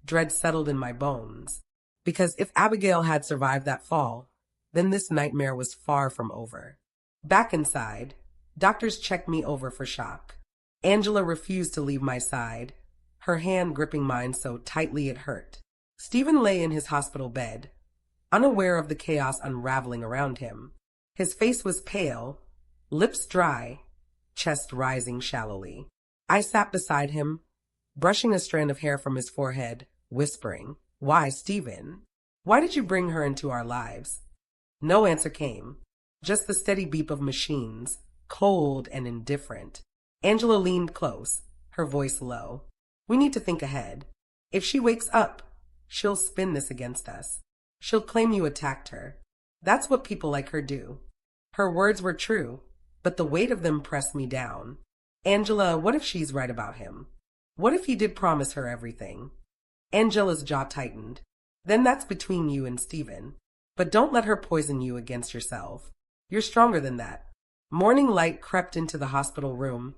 dread settled in my bones. Because if Abigail had survived that fall, then this nightmare was far from over. Back inside, doctors checked me over for shock. Angela refused to leave my side, her hand gripping mine so tightly it hurt. Stephen lay in his hospital bed, unaware of the chaos unraveling around him. His face was pale, lips dry, chest rising shallowly. I sat beside him, brushing a strand of hair from his forehead, whispering, "Why, Stephen? Why did you bring her into our lives?" No answer came, just the steady beep of machines, cold and indifferent. Angela leaned close, her voice low. "We need to think ahead. If she wakes up, she'll spin this against us. She'll claim you attacked her. That's what people like her do." Her words were true, but the weight of them pressed me down. "Angela, what if she's right about him? What if he did promise her everything?" Angela's jaw tightened. "Then that's between you and Stephen. But don't let her poison you against yourself. You're stronger than that." Morning light crept into the hospital room,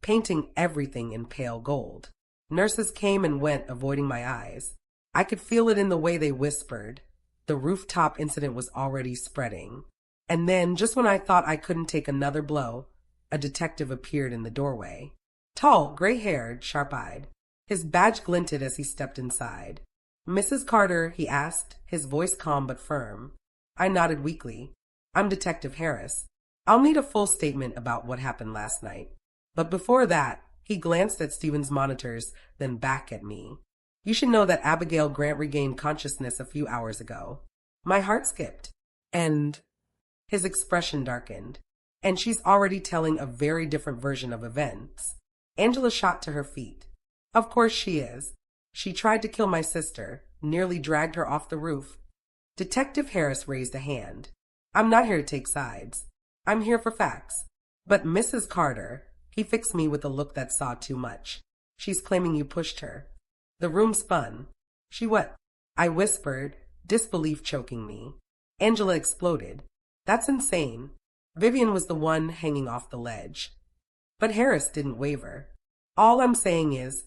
painting everything in pale gold. Nurses came and went, avoiding my eyes. I could feel it in the way they whispered. The rooftop incident was already spreading. And then, just when I thought I couldn't take another blow, a detective appeared in the doorway. Tall, gray-haired, sharp-eyed. His badge glinted as he stepped inside. "Mrs. Carter," he asked, his voice calm but firm. I nodded weakly. "I'm Detective Harris. I'll need a full statement about what happened last night." But before that, he glanced at Stephen's monitors, then back at me. "You should know that Abigail Grant regained consciousness a few hours ago." My heart skipped. "And?" His expression darkened. "And she's already telling a very different version of events." Angela shot to her feet. "Of course she is. She tried to kill my sister, nearly dragged her off the roof." Detective Harris raised a hand. "I'm not here to take sides. I'm here for facts." "But Mrs. Carter," he fixed me with a look that saw too much. "She's claiming you pushed her." The room spun. "She what?" I whispered, disbelief choking me. Angela exploded. "That's insane. Vivian was the one hanging off the ledge." But Harris didn't waver. "All I'm saying is,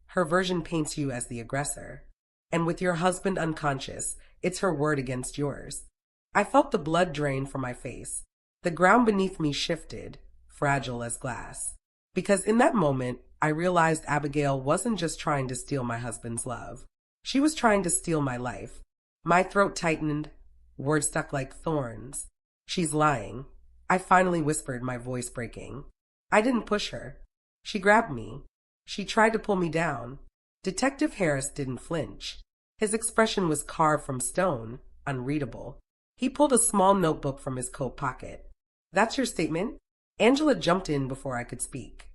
her version paints you as the aggressor. And with your husband unconscious, it's her word against yours." I felt the blood drain from my face. The ground beneath me shifted, fragile as glass. Because in that moment, I realized Abigail wasn't just trying to steal my husband's love. She was trying to steal my life. My throat tightened, words stuck like thorns. "She's lying." I finally whispered, my voice breaking. "I didn't push her. She grabbed me. She tried to pull me down." Detective Harris didn't flinch. His expression was carved from stone, unreadable. He pulled a small notebook from his coat pocket. "That's your statement?" Angela jumped in before I could speak.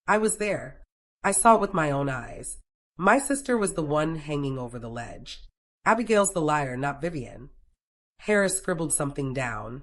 "I was there. I saw it with my own eyes. My sister was the one hanging over the ledge. Abigail's the liar, not Vivian." Harris scribbled something down,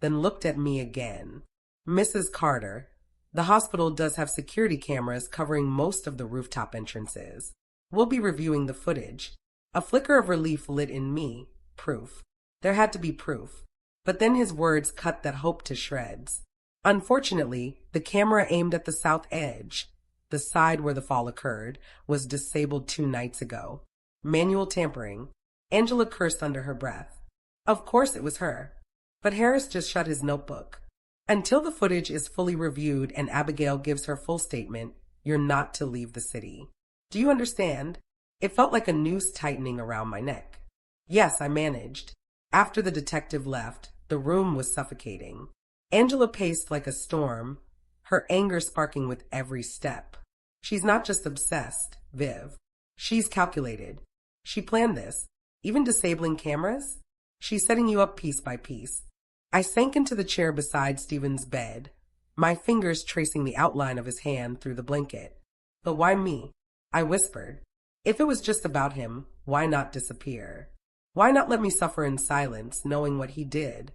then looked at me again. "Mrs. Carter, the hospital does have security cameras covering most of the rooftop entrances. We'll be reviewing the footage." A flicker of relief lit in me. Proof. There had to be proof. But then his words cut that hope to shreds. Unfortunately, the camera aimed at the south edge, the side where the fall occurred, was disabled 2 nights ago. Manual tampering. Angela cursed under her breath. Of course it was her. But Harris just shut his notebook. "Until the footage is fully reviewed and Abigail gives her full statement, you're not to leave the city. Do you understand?" It felt like a noose tightening around my neck. Yes, I managed. After the detective left, the room was suffocating. Angela paced like a storm, her anger sparking with every step. "She's not just obsessed, Viv. She's calculated. She planned this, even disabling cameras. She's setting you up piece by piece." I sank into the chair beside Stephen's bed, my fingers tracing the outline of his hand through the blanket. "But why me?" I whispered. "If it was just about him, why not disappear? Why not let me suffer in silence, knowing what he did?"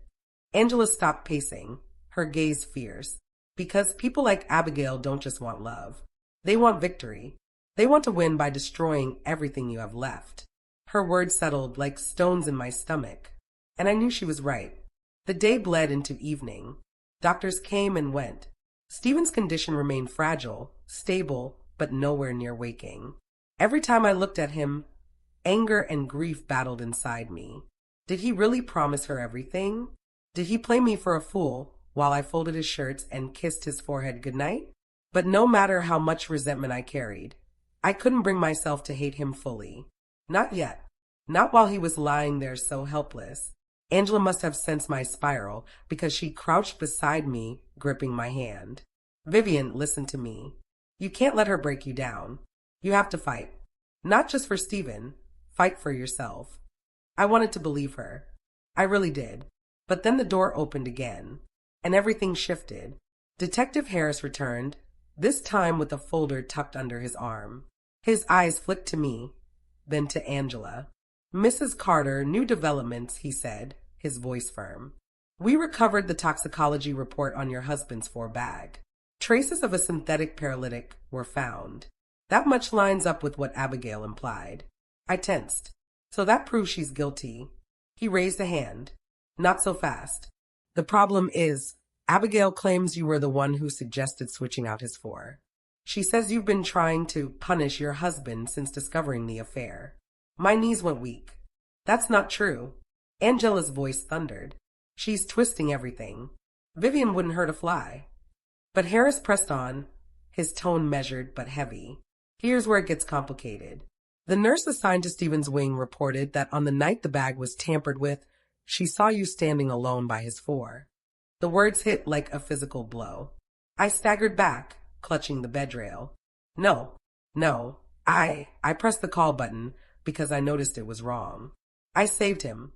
Angela stopped pacing, her gaze fierce. "Because people like Abigail don't just want love. They want victory. They want to win by destroying everything you have left." Her words settled like stones in my stomach, and I knew she was right. The day bled into evening. Doctors came and went. Stephen's condition remained fragile, stable, but nowhere near waking. Every time I looked at him, anger and grief battled inside me. Did he really promise her everything? Did he play me for a fool while I folded his shirts and kissed his forehead goodnight? But no matter how much resentment I carried, I couldn't bring myself to hate him fully. Not yet. Not while he was lying there so helpless. Angela must have sensed my spiral because she crouched beside me, gripping my hand. Vivian, listen to me. You can't let her break you down. You have to fight. Not just for Stephen. Fight for yourself. I wanted to believe her. I really did. But then the door opened again, and everything shifted. Detective Harris returned, this time with a folder tucked under his arm. His eyes flicked to me, then to Angela. Mrs. Carter, new developments, he said, his voice firm. We recovered the toxicology report on your husband's bag. Traces of a synthetic paralytic were found. That much lines up with what Abigail implied. I tensed. So that proves she's guilty. He raised a hand. Not so fast. The problem is, Abigail claims you were the one who suggested switching out his She says you've been trying to punish your husband since discovering the affair. My knees went weak. That's not true. Angela's voice thundered. She's twisting everything. Vivian wouldn't hurt a fly. But Harris pressed on, his tone measured but heavy. Here's where it gets complicated. The nurse assigned to Stephen's wing reported that on the night the bag was tampered with, she saw you standing alone by his The words hit like a physical blow. I staggered back, clutching the bedrail. No, I pressed the call button because I noticed it was wrong. I saved him.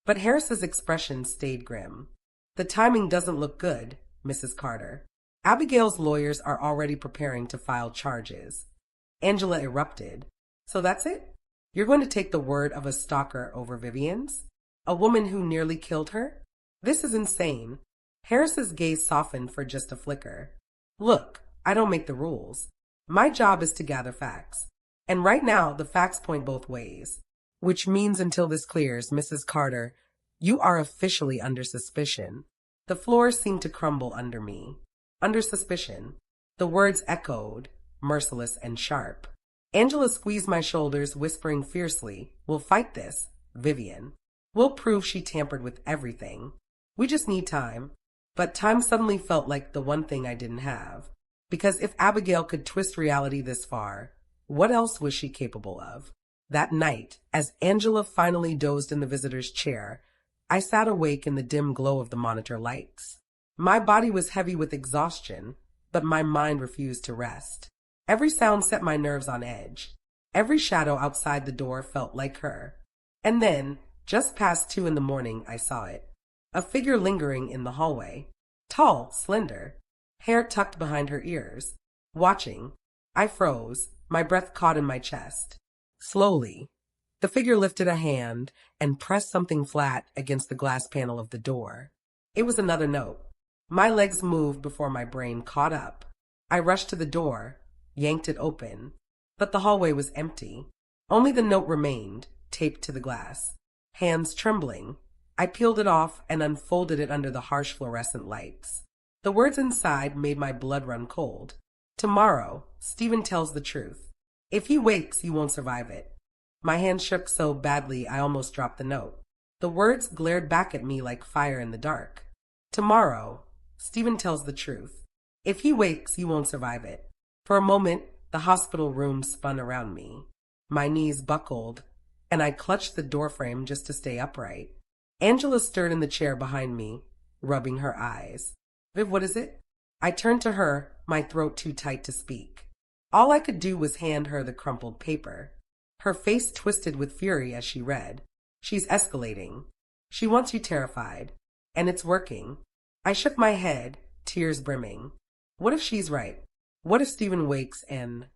But Harris's expression stayed grim. The timing doesn't look good, Mrs. Carter. Abigail's lawyers are already preparing to file charges. Angela erupted. So that's it? You're going to take the word of a stalker over Vivian's? A woman who nearly killed her? This is insane. Harris's gaze softened for just a flicker. Look, I don't make the rules. My job is to gather facts. And right now, the facts point both ways. Which means until this clears, Mrs. Carter, you are officially under suspicion. The floor seemed to crumble under me. Under suspicion. The words echoed, merciless and sharp. Angela squeezed my shoulders, whispering fiercely, We'll fight this, Vivian. We'll prove she tampered with everything. We just need time. But time suddenly felt like the one thing I didn't have. Because if Abigail could twist reality this far, what else was she capable of? That night, as Angela finally dozed in the visitor's chair, I sat awake in the dim glow of the monitor lights. My body was heavy with exhaustion, but my mind refused to rest. Every sound set my nerves on edge. Every shadow outside the door felt like her. And then, just past 2 a.m, I saw it. A figure lingering in the hallway. Tall, slender, hair tucked behind her ears. Watching. I froze, my breath caught in my chest. Slowly, the figure lifted a hand and pressed something flat against the glass panel of the door. It was another note. My legs moved before my brain caught up. I rushed to the door, yanked it open, but the hallway was empty. Only the note remained, taped to the glass. Hands trembling, I peeled it off and unfolded it under the harsh fluorescent lights. The words inside made my blood run cold. Tomorrow, Stephen tells the truth. If he wakes, you won't survive it. My hand shook so badly I almost dropped the note. The words glared back at me like fire in the dark. Tomorrow, Stephen tells the truth. If he wakes, you won't survive it. For a moment, the hospital room spun around me. My knees buckled, and I clutched the doorframe just to stay upright. Angela stirred in the chair behind me, rubbing her eyes. Viv, what is it? I turned to her, my throat too tight to speak. All I could do was hand her the crumpled paper. Her face twisted with fury as she read. She's escalating. She wants you terrified. And it's working. I shook my head, tears brimming. What if she's right? What if Stephen wakes and...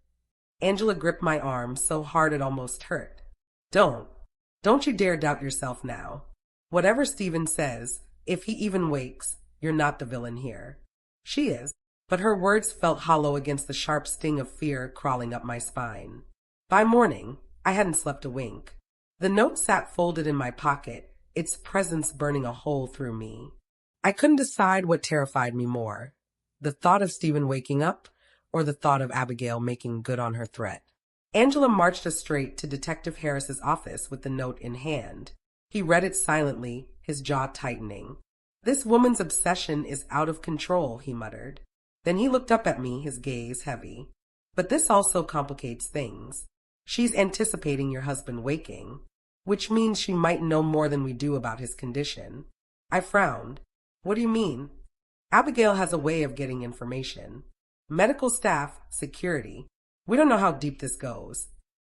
Angela gripped my arm so hard it almost hurt. Don't you dare doubt yourself now. Whatever Stephen says, if he even wakes, you're not the villain here. She is, but her words felt hollow against the sharp sting of fear crawling up my spine. By morning, I hadn't slept a wink. The note sat folded in my pocket, its presence burning a hole through me. I couldn't decide what terrified me more, the thought of Stephen waking up or the thought of Abigail making good on her threat. Angela marched us straight to Detective Harris's office with the note in hand. He read it silently, his jaw tightening. This woman's obsession is out of control, he muttered. Then he looked up at me, his gaze heavy. But this also complicates things. She's anticipating your husband waking. which means she might know more than we do about his condition. I frowned. What do you mean? Abigail has a way of getting information. Medical staff, security. We don't know how deep this goes.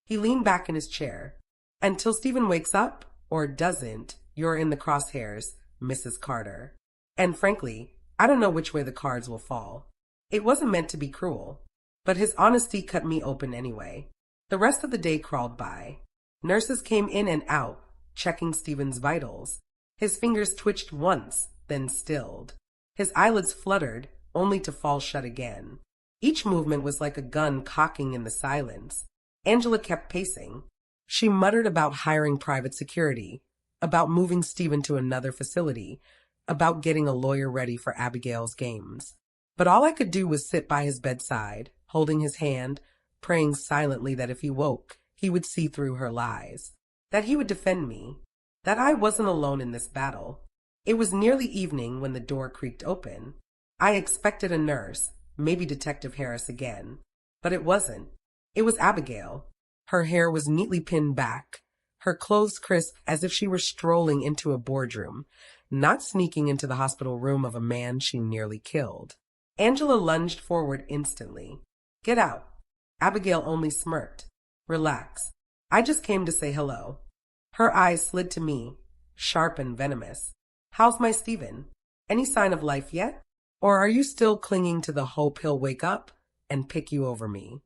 He leaned back in his chair. Until Stephen wakes up, or doesn't, you're in the crosshairs, Mrs. Carter. And frankly, I don't know which way the cards will fall. It wasn't meant to be cruel, but his honesty cut me open anyway. The rest of the day crawled by. Nurses came in and out, checking Stephen's vitals. His fingers twitched once, then stilled. His eyelids fluttered, only to fall shut again. Each movement was like a gun cocking in the silence. Angela kept pacing. She muttered about hiring private security, about moving Stephen to another facility, about getting a lawyer ready for Abigail's games. But all I could do was sit by his bedside, holding his hand, praying silently that if he woke, he would see through her lies, that he would defend me, that I wasn't alone in this battle. It was nearly evening when the door creaked open. I expected a nurse, maybe Detective Harris again, but it wasn't. It was Abigail. Her hair was neatly pinned back, her clothes crisp as if she were strolling into a boardroom, not sneaking into the hospital room of a man she nearly killed. Angela lunged forward instantly. Get out. Abigail only smirked. Relax. I just came to say hello. Her eyes slid to me, sharp and venomous. How's my Stephen? Any sign of life yet? Or are you still clinging to the hope he'll wake up and pick you over me?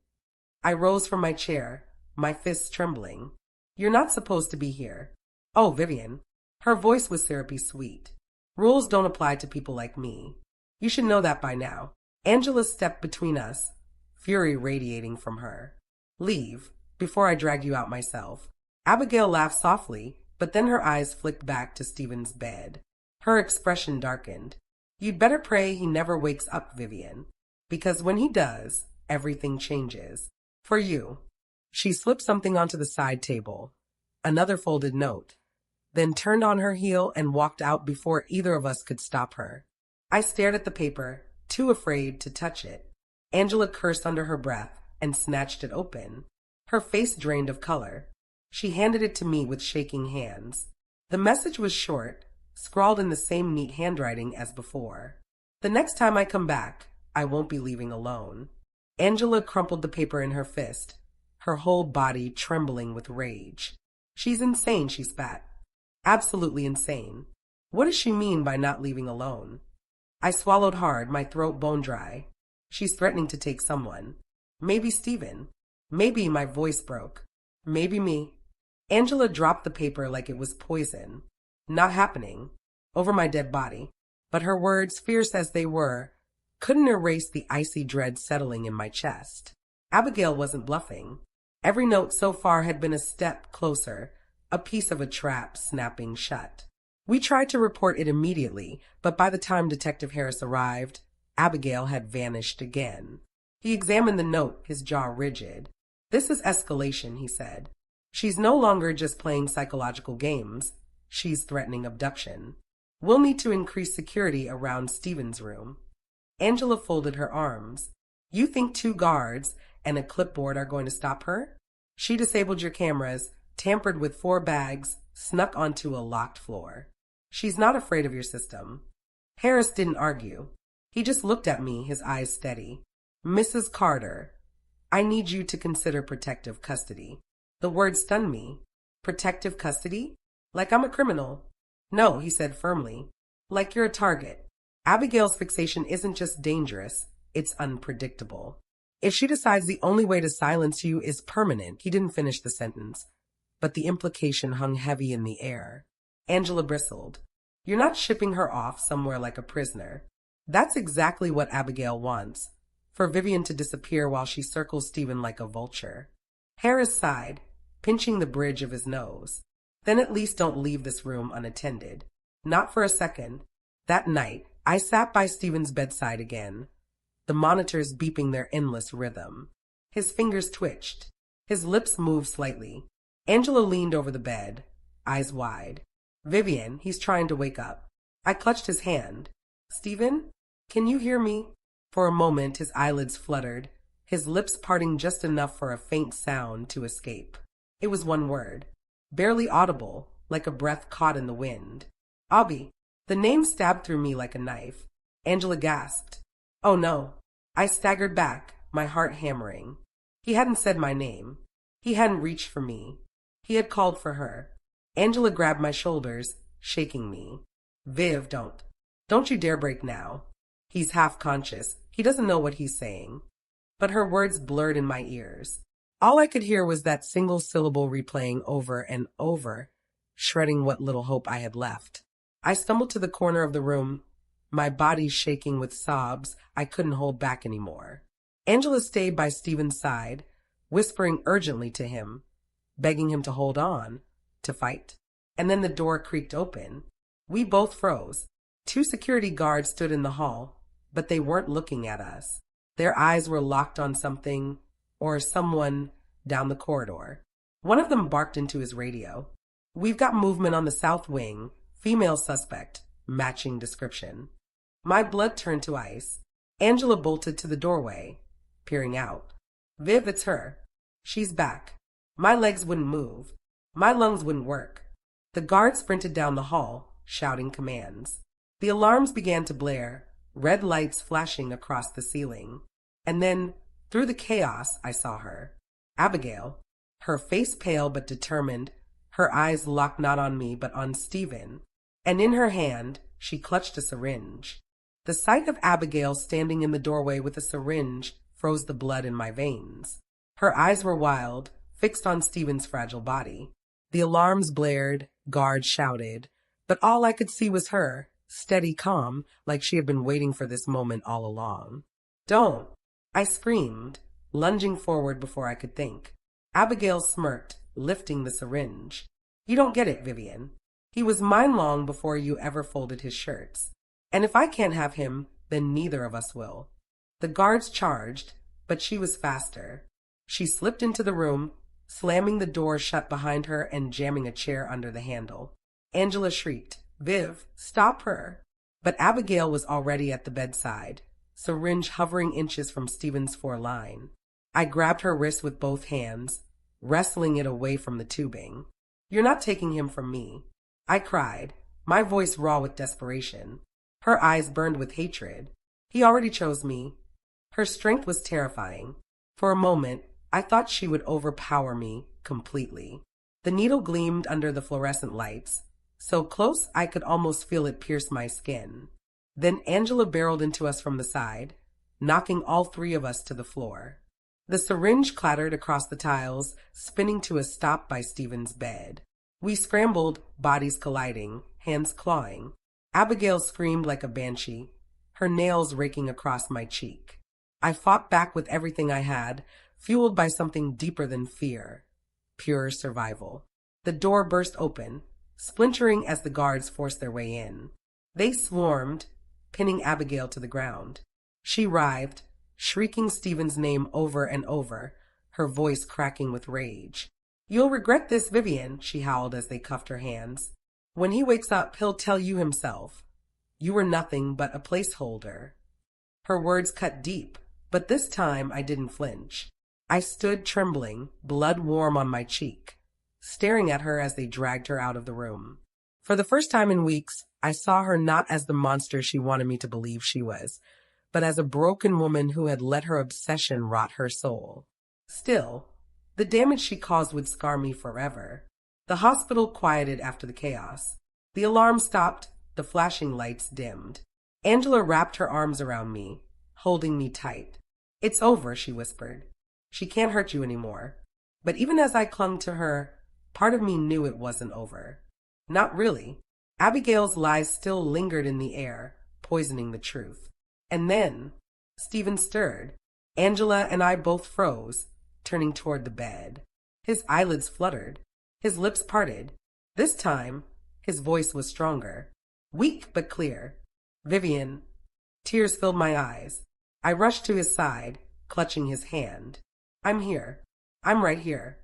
I rose from my chair, my fists trembling. You're not supposed to be here. Oh, Vivian. Her voice was syrupy sweet. Rules don't apply to people like me. You should know that by now. Angela stepped between us, fury radiating from her. Leave, before I drag you out myself. Abigail laughed softly, but then her eyes flicked back to Stephen's bed. Her expression darkened. You'd better pray he never wakes up, Vivian, because when he does, everything changes. For you. She slipped something onto the side table, another folded note, then turned on her heel and walked out before either of us could stop her. I stared at the paper, too afraid to touch it. Angela cursed under her breath and snatched it open. Her face drained of color. She handed it to me with shaking hands. The message was short, scrawled in the same neat handwriting as before. The next time I come back, I won't be leaving alone. Angela crumpled the paper in her fist, her whole body trembling with rage. She's insane, she spat. Absolutely insane. What does she mean by not leaving alone? I swallowed hard, my throat bone dry. She's threatening to take someone. Maybe Stephen. Maybe my voice broke. Maybe me. Angela dropped the paper like it was poison. Not happening. Over my dead body. But her words, fierce as they were, couldn't erase the icy dread settling in my chest. Abigail wasn't bluffing. Every note so far had been a step closer, a piece of a trap snapping shut. We tried to report it immediately, but by the time Detective Harris arrived, Abigail had vanished again. He examined the note, his jaw rigid. This is escalation, he said. She's no longer just playing psychological games. She's threatening abduction. We'll need to increase security around Stephen's room. Angela folded her arms. You think 2 guards and a clipboard are going to stop her? She disabled your cameras, tampered with 4 bags, snuck onto a locked floor. She's not afraid of your system. Harris didn't argue. He just looked at me, his eyes steady. Mrs. Carter, I need you to consider protective custody. The word stunned me. Protective custody? Like I'm a criminal. No, he said firmly. Like you're a target. Abigail's fixation isn't just dangerous, it's unpredictable. If she decides the only way to silence you is permanent, he didn't finish the sentence, but the implication hung heavy in the air. Angela bristled. You're not shipping her off somewhere like a prisoner. That's exactly what Abigail wants, for Vivian to disappear while she circles Stephen like a vulture. Harris sighed, pinching the bridge of his nose. Then at least don't leave this room unattended. Not for a second. That night, I sat by Stephen's bedside again, the monitors beeping their endless rhythm. His fingers twitched. His lips moved slightly. Angela leaned over the bed, eyes wide. Vivian, he's trying to wake up. I clutched his hand. Stephen, can you hear me? For a moment, his eyelids fluttered, his lips parting just enough for a faint sound to escape. It was one word. barely audible, like a breath caught in the wind. Abby. The name stabbed through me like a knife. Angela gasped. Oh no. I staggered back, my heart hammering. He hadn't said my name. He hadn't reached for me. He had called for her. Angela grabbed my shoulders, shaking me. Viv, don't. Don't you dare break now. He's half conscious. He doesn't know what he's saying. But her words blurred in my ears. All I could hear was that single syllable replaying over and over, shredding what little hope I had left. I stumbled to the corner of the room, my body shaking with sobs I couldn't hold back anymore. Angela stayed by Stephen's side, whispering urgently to him, begging him to hold on, to fight. And then the door creaked open. We both froze. 2 security guards stood in the hall, but they weren't looking at us. Their eyes were locked on something, or someone, down the corridor. One of them barked into his radio. We've got movement on the south wing. Female suspect, matching description. My blood turned to ice. Angela bolted to the doorway, peering out. Viv, it's her. She's back. My legs wouldn't move. My lungs wouldn't work. The guard sprinted down the hall, shouting commands. The alarms began to blare, red lights flashing across the ceiling. And then, through the chaos, I saw her. Abigail, her face pale but determined, her eyes locked not on me but on Stephen. And in her hand, she clutched a syringe. The sight of Abigail standing in the doorway with a syringe froze the blood in my veins. Her eyes were wild, fixed on Stephen's fragile body. The alarms blared, guards shouted, but all I could see was her, steady, calm, like she had been waiting for this moment all along. Don't! I screamed, lunging forward before I could think. Abigail smirked, lifting the syringe. You don't get it, Vivian. He was mine long before you ever folded his shirts. And if I can't have him, then neither of us will. The guards charged, but she was faster. She slipped into the room, slamming the door shut behind her and jamming a chair under the handle. Angela shrieked, Viv, stop her. But Abigail was already at the bedside, syringe hovering inches from Stephen's foreline. I grabbed her wrist with both hands, wrestling it away from the tubing. You're not taking him from me. I cried, my voice raw with desperation. Her eyes burned with hatred. He already chose me. Her strength was terrifying. For a moment, I thought she would overpower me completely. The needle gleamed under the fluorescent lights, so close I could almost feel it pierce my skin. Then Angela barreled into us from the side, knocking all 3 of us to the floor. The syringe clattered across the tiles, spinning to a stop by Stephen's bed. We scrambled, bodies colliding, hands clawing. Abigail screamed like a banshee, her nails raking across my cheek. I fought back with everything I had, fueled by something deeper than fear. Pure survival. The door burst open, splintering as the guards forced their way in. They swarmed, pinning Abigail to the ground. She writhed, shrieking Stephen's name over and over, her voice cracking with rage. You'll regret this, Vivian, she howled as they cuffed her hands. When he wakes up, he'll tell you himself. You were nothing but a placeholder. Her words cut deep, but this time I didn't flinch. I stood trembling, blood warm on my cheek, staring at her as they dragged her out of the room. For the first time in weeks, I saw her not as the monster she wanted me to believe she was, but as a broken woman who had let her obsession rot her soul. Still, the damage she caused would scar me forever. The hospital quieted after the chaos. The alarm stopped, the flashing lights dimmed. Angela wrapped her arms around me, holding me tight. It's over, she whispered. She can't hurt you anymore. But even as I clung to her, part of me knew it wasn't over. Not really. Abigail's lies still lingered in the air, poisoning the truth. And then, Stephen stirred. Angela and I both froze, turning toward the bed. His eyelids fluttered. His lips parted. This time, his voice was stronger. Weak but clear. Vivian. Tears filled my eyes. I rushed to his side, clutching his hand. I'm here. I'm right here.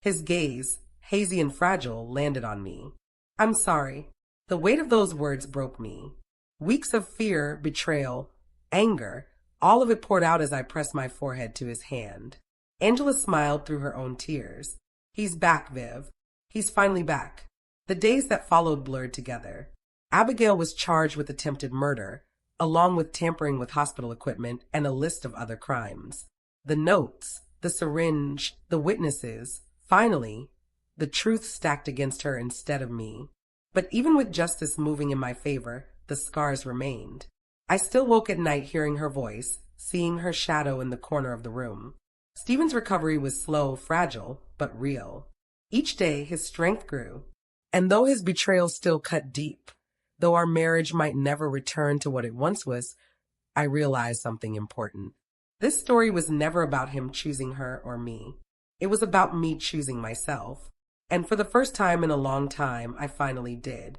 His gaze, hazy and fragile, landed on me. I'm sorry. The weight of those words broke me. Weeks of fear, betrayal, anger, all of it poured out as I pressed my forehead to his hand. Angela smiled through her own tears. He's back, Viv. He's finally back. The days that followed blurred together. Abigail was charged with attempted murder, along with tampering with hospital equipment and a list of other crimes. The notes, the syringe, the witnesses. Finally, the truth stacked against her instead of me. But even with justice moving in my favor, the scars remained. I still woke at night hearing her voice, seeing her shadow in the corner of the room. Stephen's recovery was slow, fragile, but real. Each day, his strength grew. And though his betrayal still cut deep, though our marriage might never return to what it once was, I realized something important. This story was never about him choosing her or me. It was about me choosing myself. And for the first time in a long time, I finally did.